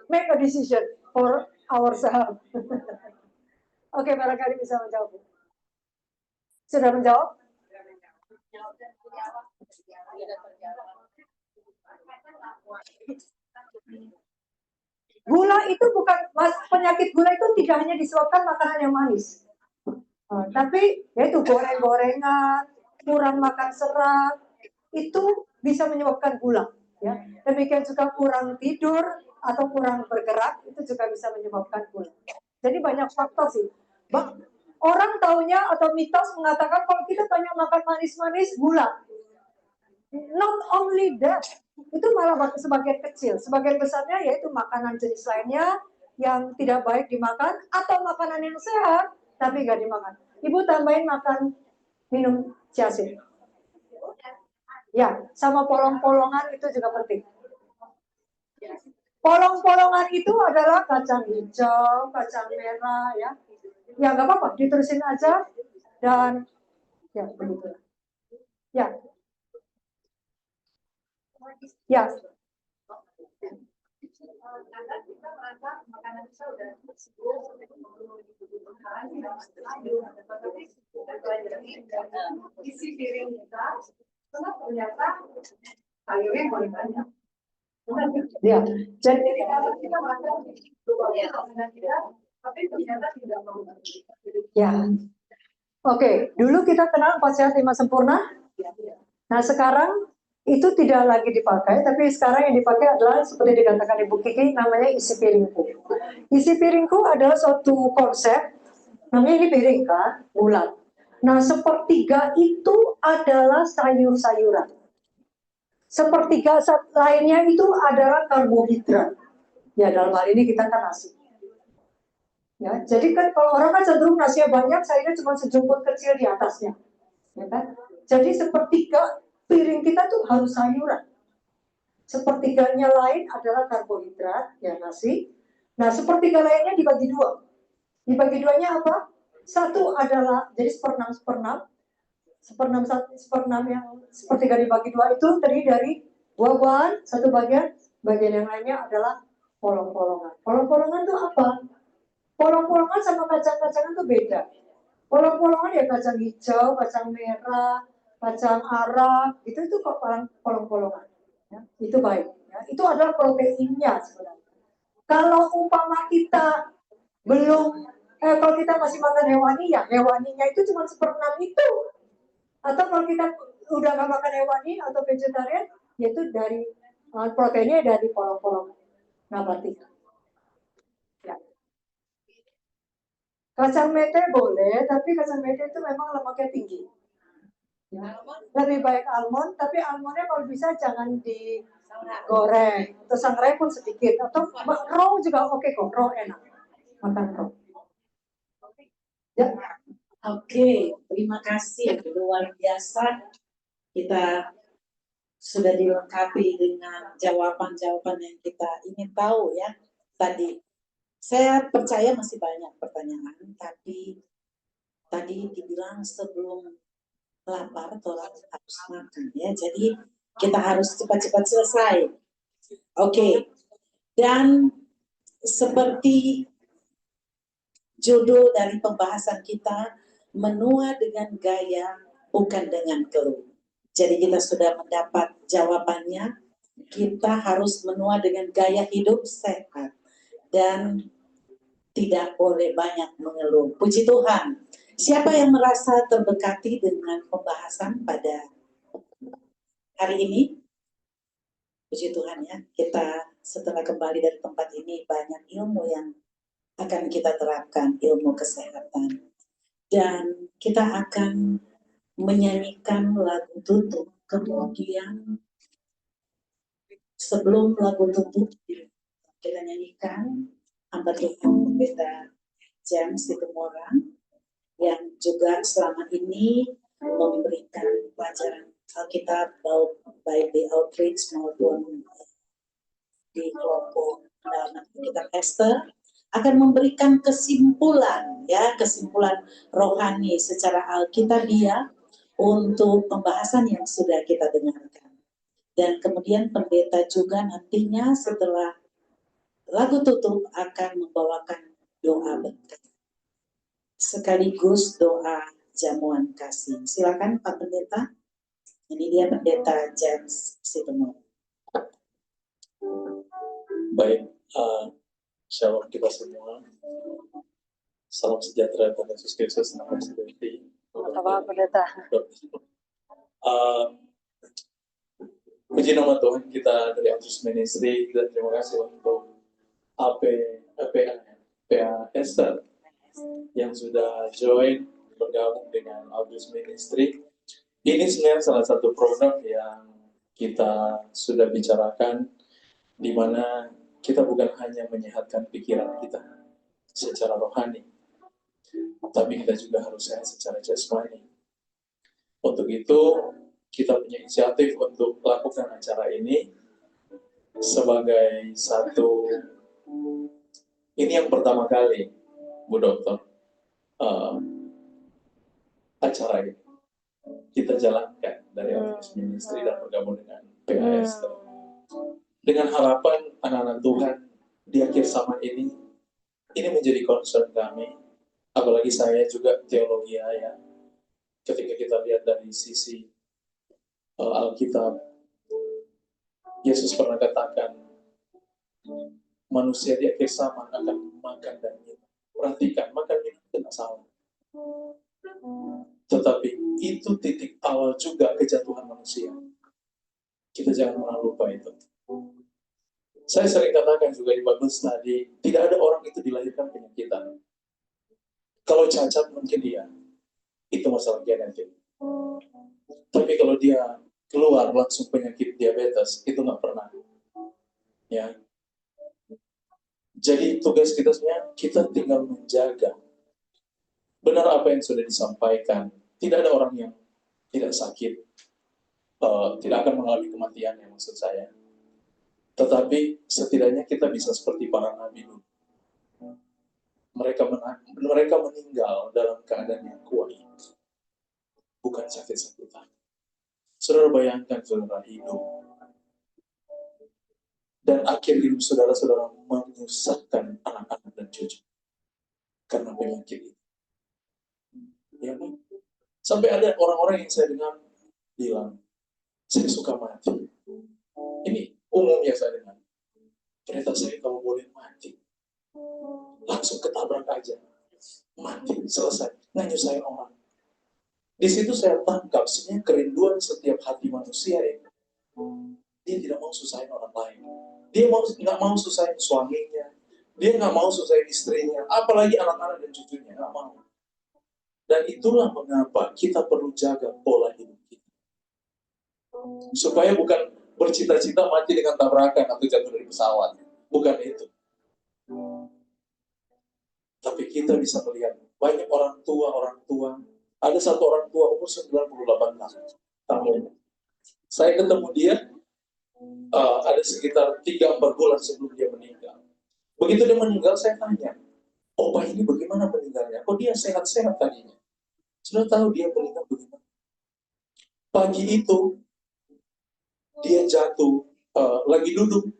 make a decision for ourselves. Oke, barangkali bisa menjawab. Sudah menjawab? Gula itu bukan, penyakit gula itu tidak hanya disebabkan makanan yang manis. Tapi yaitu goreng-gorengan, kurang makan serat, itu bisa menyebabkan gula. Ya. Demikian juga kurang tidur atau kurang bergerak, itu juga bisa menyebabkan gula. Jadi banyak faktor sih. Orang taunya atau mitos mengatakan kalau kita banyak makan manis-manis, gula. Not only that, itu malah sebagian kecil. Sebagian besarnya yaitu makanan jenis lainnya yang tidak baik dimakan atau makanan yang sehat tapi nggak dimakan. Ibu tambahin makan minum chiaseed. Ya, sama polong-polongan itu juga penting. Polong-polongan itu adalah kacang hijau, kacang merah, ya. Ya nggak apa-apa, diterusin aja dan ya begitu. Ya. Ya. Isi piring kita, ternyata sayurnya paling banyak. Ya, jadi kalau kita makan tapi ternyata tidak mau. Ya. Oke, dulu kita kenal 4 sehat 5 sempurna. Nah, sekarang itu tidak lagi dipakai, tapi sekarang yang dipakai adalah seperti dikatakan Ibu Kiki, namanya isi piringku. Isi piringku adalah suatu konsep, namanya ini piring kan, bulat. Nah, sepertiga itu adalah sayur-sayuran. Sepertiga lainnya itu adalah karbohidrat. Ya, dalam hal ini kita kan nasi. Ya, jadi kan kalau orang kan cenderung nasinya banyak, sayurnya cuma sejumput kecil di atasnya. Ya kan? Jadi sepertiga piring kita tuh harus sayuran. Sepertiganya lain adalah karbohidrat, ya nasi. Nah, sepertiga lainnya dibagi dua. Dibagi duanya apa? Satu adalah jadi seperenam yang sepertiga dibagi dua itu terdiri dari buah-buahan, satu bagian yang lainnya adalah polong-polongan. Polong-polongan itu apa? Polong-polongan sama kacang-kacangan itu beda. Polong-polongan ya kacang hijau, kacang merah, kacang arab, itu kok polong-polongan. Ya, itu baik. Ya, itu adalah proteinnya sebenarnya. Kalau umpama kita kalau kita masih makan hewani, ya hewaninya itu cuma seperenam itu. Atau kalau kita udah nggak makan hewani atau vegetarian, yaitu dari proteinnya dari polong-polongan nabati. Ya. Kacang mete boleh, tapi kacang mete itu memang lemaknya tinggi. Ya. Lebih baik almond, tapi almondnya kalau bisa jangan digoreng. Atau sangrai pun sedikit. Atau raw juga oke kok, raw enak. Makan raw. Ya. Oke, terima kasih. Luar biasa. Kita sudah dilengkapi dengan jawaban-jawaban yang kita ingin tahu ya tadi. Saya percaya masih banyak pertanyaan, tapi tadi dibilang sebelum lapar harus makan ya. Jadi kita harus cepat-cepat selesai. Oke. Dan seperti Judul dari pembahasan kita, menua dengan gaya, bukan dengan keluh. Jadi kita sudah mendapat jawabannya, kita harus menua dengan gaya hidup sehat dan tidak boleh banyak mengeluh. Puji Tuhan. Siapa yang merasa terberkati dengan pembahasan pada hari ini? Puji Tuhan ya, kita setelah kembali dari tempat ini banyak ilmu yang akan kita terapkan, ilmu kesehatan. Dan kita akan menyanyikan lagu tutup. Kemudian sebelum lagu tutup kita nyanyikan hamba Tuhan Pendeta James Situmorang yang juga selama ini memberikan pelajaran Alkitab baik di outreach maupun di kelompok dalam Alkitab Esther, akan memberikan kesimpulan rohani secara alkitabiah untuk pembahasan yang sudah kita dengarkan. Dan kemudian pendeta juga nantinya setelah lagu tutup akan membawakan doa berkat sekaligus doa jamuan kasih. Silakan Pak Pendeta. Ini dia Pendeta James Situmorang. Baik, shalom kita semua. Salam sejahtera Tuhan Yesus Kristus. Nama seperti Apa Pendeta? Puji nama Tuhan, kita dari Outreach Ministry, dan terima kasih untuk PA Esther yang sudah join bergabung dengan Outreach Ministry. Ini sebenarnya salah satu program yang kita sudah bicarakan, di mana kita bukan hanya menyehatkan pikiran kita secara rohani, tapi kita juga harus sehat secara jasmani. Untuk itu, kita punya inisiatif untuk melakukan acara ini sebagai satu, ini yang pertama kali, Bu Dokter, acara ini kita jalankan dari Outreach Ministry dan bergabung dengan PAS. Dengan harapan anak-anak Tuhan di akhir zaman ini menjadi concern kami, apalagi saya juga teologi ya. Ketika kita lihat dari sisi Alkitab, Yesus pernah katakan manusia di akhir zaman akan makan dan minum. Perhatikan, makan minum tidak salah. Tetapi itu titik awal juga kejatuhan manusia. Kita jangan pernah lupa itu. Saya sering katakan juga di Bible Study, tidak ada orang itu dilahirkan penyakitan. Kalau cacat mungkin dia, itu masalah genetik. Tapi kalau dia keluar langsung penyakit diabetes, itu nggak pernah. Ya. Jadi tugas kita sebenarnya, kita tinggal menjaga benar apa yang sudah disampaikan. Tidak ada orang yang tidak sakit, tidak akan mengalami kematian ya maksud saya. Tetapi setidaknya kita bisa seperti para nabi dulu. Mereka meninggal dalam keadaan yang kuat, bukan sakit-sakitan. Saudara bayangkan saudara hidup, dan akhir hidup saudara-saudara menyusahkan anak-anak dan cucu karena penyakit itu. Ya, sampai ada orang-orang yang saya dengar bilang, saya suka mati. Ini umumnya saya dengar. Ternyata saya kalau boleh mati, langsung ketabrak aja. Mati, selesai. Nggak nyusahin orang. Di situ saya tangkap sebenarnya kerinduan setiap hati manusia ini. Dia tidak mau susahin orang lain. Dia nggak mau susahin suaminya. Dia nggak mau susahin istrinya. Apalagi anak-anak dan cucunya. Nggak mau. Dan itulah mengapa kita perlu jaga pola hidup kita. Supaya bukan bercita-cita mati dengan tabrakan atau jatuh dari pesawat. Bukan itu. Tapi kita bisa melihat banyak orang tua. Ada satu orang tua umur 98 tahun. Saya ketemu dia ada sekitar 3-4 bulan sebelum dia meninggal. Begitu dia meninggal, saya tanya, Opa ini bagaimana meninggalnya? Kok dia sehat-sehat tadinya? Sudah tahu dia meninggal bagaimana? Pagi itu, dia jatuh, lagi duduk,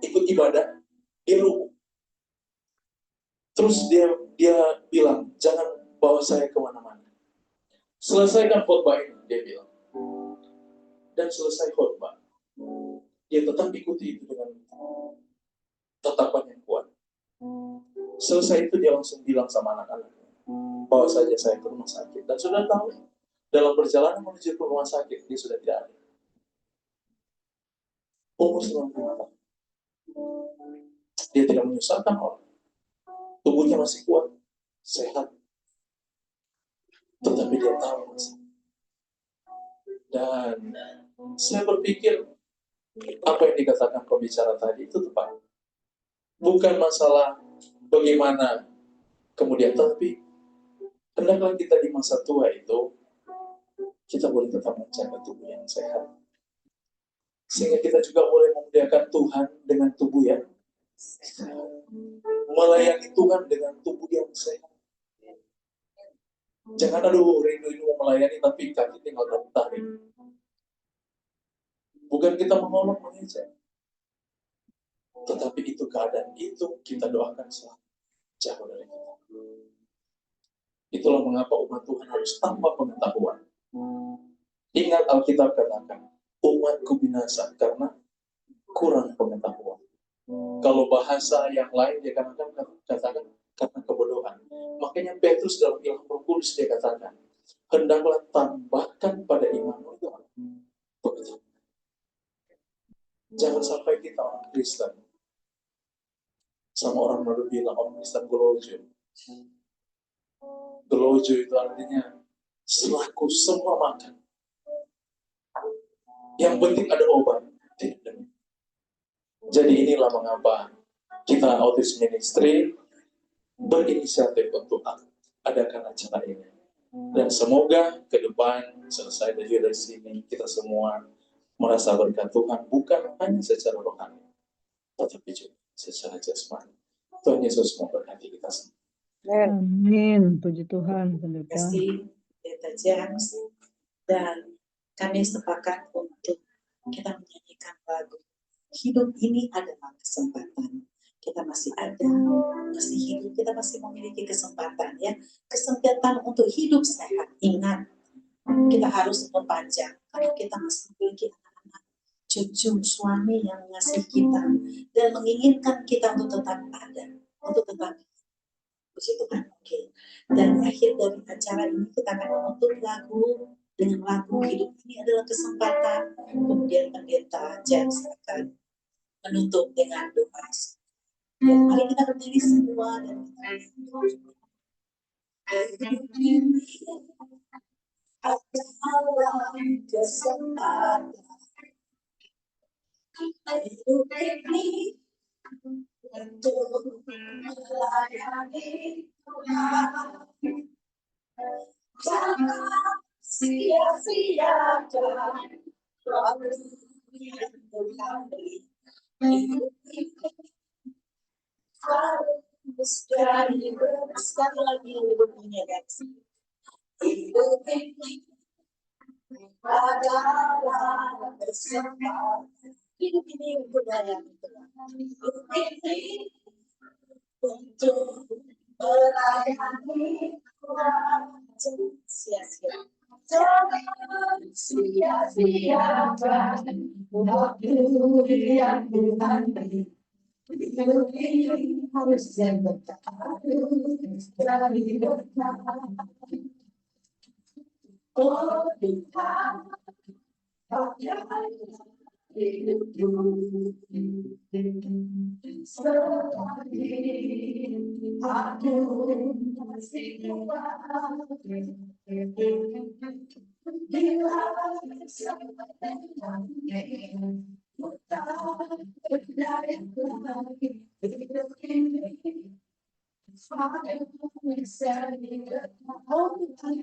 ikut ibadah, dia lumpuh. Terus dia bilang, jangan bawa saya kemana-mana. Selesaikan khotbah ini, dia bilang. Dan selesai khotbah, dia tetap ikuti itu dengan tatapan yang kuat. Selesai itu dia langsung bilang sama anak-anaknya, bawa saja saya ke rumah sakit. Dan sudah tahu, dalam perjalanan menuju ke rumah sakit, dia sudah tidak ada. Umur 90 tahun. Dia tidak menyusahkan orang. Tubuhnya masih kuat, sehat. Tetapi dia tahu masalah. Dan saya berpikir, apa yang dikatakan pembicara tadi itu tepat. Bukan masalah bagaimana kemudian, tapi hendaklah kita di masa tua itu, kita boleh tetap menjaga tubuh yang sehat. Sehingga kita juga boleh memuliakan Tuhan dengan tubuh yang sehat. Melayani Tuhan dengan tubuh yang sehat. Jangan rindu mau melayani tapi kaki tinggal tarik. Bukan kita mengolok mengejek, tetapi itu keadaan itu kita doakan selalu jauh dari kita. Itulah mengapa umat Tuhan harus tambah pengetahuan. Ingat Alkitab katakan, umatku binasa karena kurang pengetahuan. Kalau bahasa yang lain dia katakan karena kebodohan. Makanya Petrus dalam ilham Roh Kudus dia katakan, hendaklah tambahkan pada imanmu itu pengetahuan. Jangan sampai kita orang Kristen sama orang baru bilang orang Kristen gelojo. Gelojo itu artinya selaku semua makan. Yang penting ada obat. Jadi inilah mengapa kita Autism Ministry berinisiatif untuk adakan acara ini. Dan semoga ke depan selesai dari sini kita semua merasa berkat Tuhan bukan hanya secara rohani, tetapi juga secara jasmani. Tuhan Yesus memberkati kita semua. Amin. Puji Tuhan. Terima kasih, Pendeta James. Dan kami sepakat untuk kita menyanyikan lagu Hidup Ini Adalah Kesempatan. Kita masih ada, masih hidup, kita masih memiliki kesempatan ya. Kesempatan untuk hidup sehat. Ingat, kita harus memperpanjang karena kita masih memiliki anak-anak, cucu, suami yang mengasihi kita dan menginginkan kita untuk tetap ada, untuk tetap puji Tuhan. Oke. Dan akhir dari acara ini kita akan menutup lagu dengan lagu Hidup Ini Adalah Kesempatan. Kemudian Pendeta James akan menutup dengan doa. Ya, mari kita berdiri semua dan kita adalah kesempatan. Hidup ini untuk melayani Tuhan. Jangan sia-siakan waktu yang Tuhan beri. Hidup ini harus jadi sekali lagi hidup ini guys. Hidup ini adalah kesempatan. Hidup ini untuk melayani Tuhan. Hidup ini untuk melayani Tuhan. Sia-sia. Jangan sia-siakan waktu yang Tuhan beri. Hidup ini harus jadi berkat. Harus jadi berkat. Oh Tuhan, pakai hidupku selagi aku masih kuat. Bila kesempatan tak berdaya lagi hidup ini, aku bisa hidup. Oh Tuhan,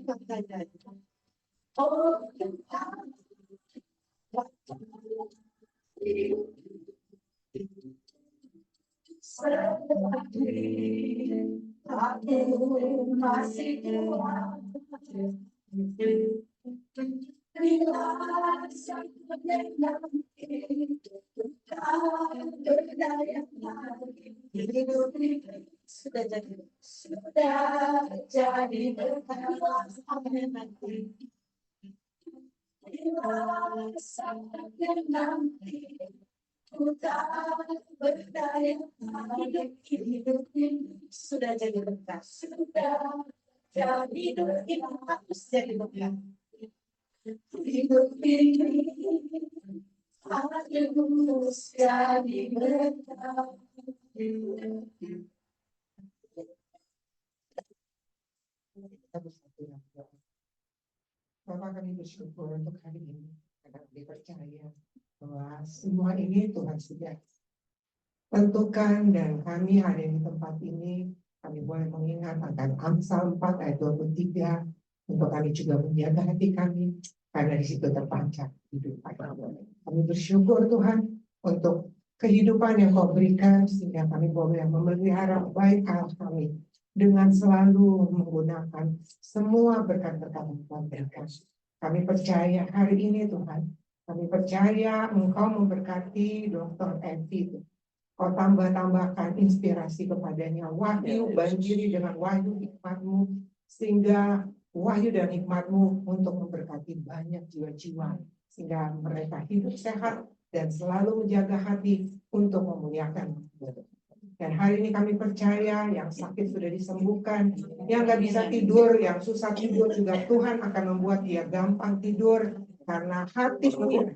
pakai oh Tuhan, selagi aku masih kuat. Bila kesempatan tak berdaya lagi hidup ini. sudah jadi berkat nanti. Nanti ku tak berdaya hidup ini sudah jadi berkat, sudah jadi harus jadi berkat. Hidup ini harus jadi berkat. Bapak, kami bersyukur untuk hari ini karena kami percaya bahwa semua ini Tuhan sudah tentukan, dan kami ada di tempat ini kami boleh mengingat akan Amsal 4 ayat 23 untuk kami juga menjaga hati kami karena di situ terpancar hidup kami. Kami bersyukur Tuhan untuk kehidupan yang Kau berikan sehingga kami boleh memelihara baik Allah kami dengan selalu menggunakan semua berkat-berkat yang Tuhan berikan. Kami percaya hari ini Tuhan, kami percaya Engkau memberkati Dr. Evi. Kau tambah-tambahkan inspirasi kepadanya, wahyu banjiri dengan wahyu hikmat-Mu, sehingga wahyu dan hikmat-Mu untuk memberkati banyak jiwa-jiwa, sehingga mereka hidup sehat dan selalu menjaga hati untuk memuliakan. Dan hari ini kami percaya yang sakit sudah disembuhkan, yang nggak bisa tidur, yang susah tidur juga Tuhan akan membuat dia gampang tidur. Karena hati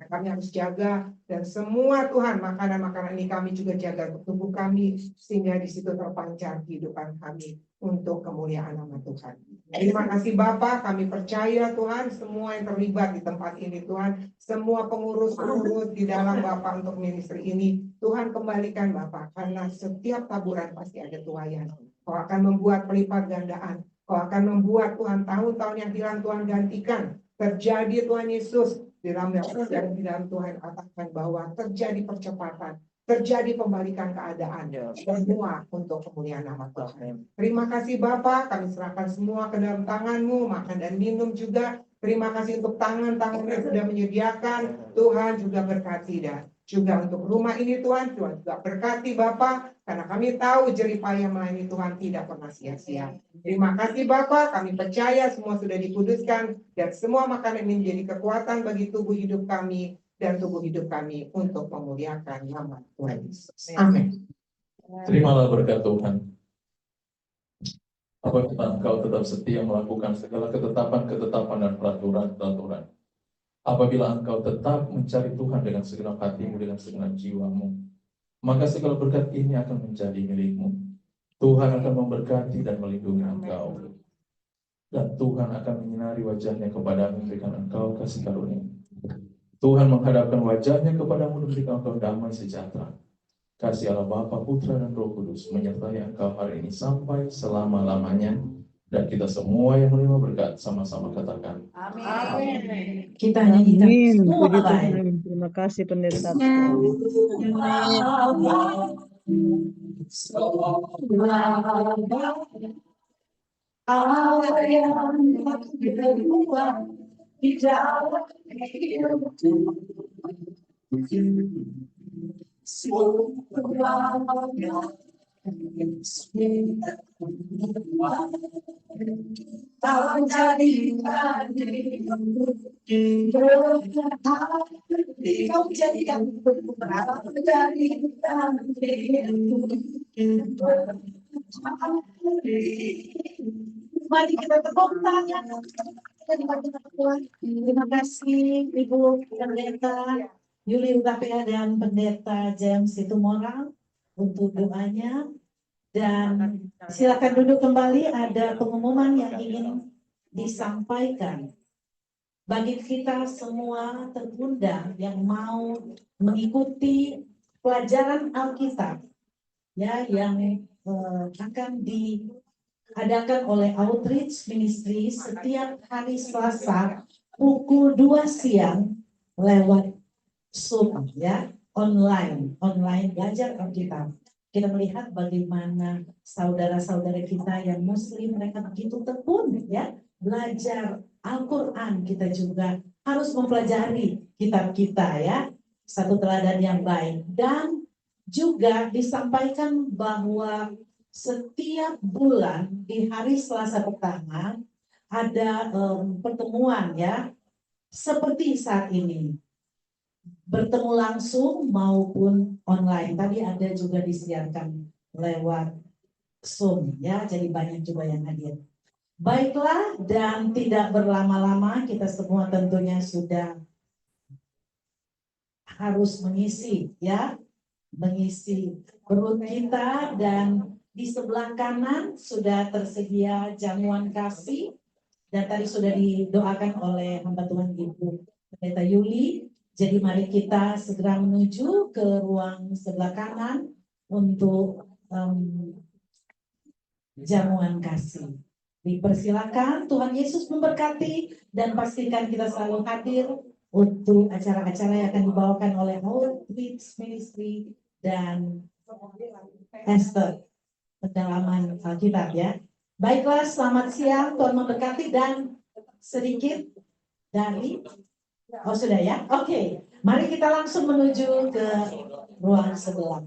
kami harus jaga, dan semua Tuhan makanan-makanan ini kami juga jaga untuk tubuh kami, sehingga di situ terpancar kehidupan kami untuk kemuliaan nama Tuhan. Terima kasih Bapa, kami percaya Tuhan semua yang terlibat di tempat ini Tuhan, semua pengurus-pengurus di dalam Bapa untuk ministry ini, Tuhan kembalikan Bapa, karena setiap taburan pasti ada tuaian. Kau akan membuat pelipat gandaan, Kau akan membuat Tuhan tahun-tahun yang hilang Tuhan gantikan. Terjadi Tuhan Yesus di dalam Tuhan katakan bahwa terjadi percepatan, terjadi pembalikan keadaan, semua untuk kemuliaan nama Tuhan. Terima kasih Bapa, kami serahkan semua ke dalam tangan-Mu, makan dan minum juga. Terima kasih untuk tangan-tangan yang sudah menyediakan, Tuhan juga berkati dan juga untuk rumah ini Tuhan juga berkati Bapa, karena kami tahu jeripaya melayani Tuhan tidak pernah sia-sia. Terima kasih Bapa, kami percaya semua sudah dikuduskan dan semua makanan ini menjadi kekuatan bagi tubuh hidup kami dan tubuh hidup kami untuk memuliakan nama Tuhan Yesus. Amin. Terimalah berkat Tuhan. Apabila engkau tetap setia melakukan segala ketetapan dan peraturan. Apabila engkau tetap mencari Tuhan dengan segenap hatimu, dengan segenap jiwamu, maka segala berkat ini akan menjadi milikmu. Tuhan akan memberkati dan melindungi engkau. Dan Tuhan akan menyinari wajahnya kepadamu, memberikan engkau kasih karunia. Tuhan menghadapkan wajahnya kepadamu, memberikan engkau damai sejahtera. Kasih Allah Bapa, Putra, dan Roh Kudus menyertai engkau hari ini sampai selama-lamanya. Dan kita semua yang menerima berkat sama-sama katakan Amin. Kita nyanyikan semua baik. Terima kasih pendeta. Allah yang berbuat di dalam hidupku. Tahun jadikan dirimu kau jadikan jadikan dirimu. Mari kita tepuk tangan. Terima kasih Ibu Pendeta Yuli Utapia dan Pendeta James Situmorang untuk doanya. Dan silakan duduk kembali, ada pengumuman yang ingin disampaikan. Bagi kita semua terundang yang mau mengikuti pelajaran Alkitab ya, yang akan diadakan oleh Outreach Ministry setiap hari Selasa pukul 2 siang lewat Zoom ya, online belajar Alkitab. Kita melihat bagaimana saudara-saudara kita yang Muslim, mereka begitu tekun ya belajar Al-Quran. Kita juga harus mempelajari kitab kita ya, satu teladan yang baik. Dan juga disampaikan bahwa setiap bulan di hari Selasa pertama ada pertemuan ya, seperti saat ini. Bertemu langsung maupun online. Tadi ada juga disiarkan lewat Zoom ya, jadi banyak juga yang hadir. Baiklah, dan tidak berlama-lama kita semua tentunya sudah harus mengisi ya, mengisi perut kita, dan di sebelah kanan sudah tersedia jamuan kasih dan tadi sudah didoakan oleh hamba Tuhan Ibu Pendeta Yuli. Jadi mari kita segera menuju ke ruang sebelah kanan untuk jamuan kasih. Dipersilakan, Tuhan Yesus memberkati, dan pastikan kita selalu hadir untuk acara-acara yang akan dibawakan oleh Outreach Ministry dan Esther pendalaman Alkitab ya. Baiklah, selamat siang, Tuhan memberkati, dan sedikit dari sudah ya? Oke. Mari kita langsung menuju ke ruang sebelah.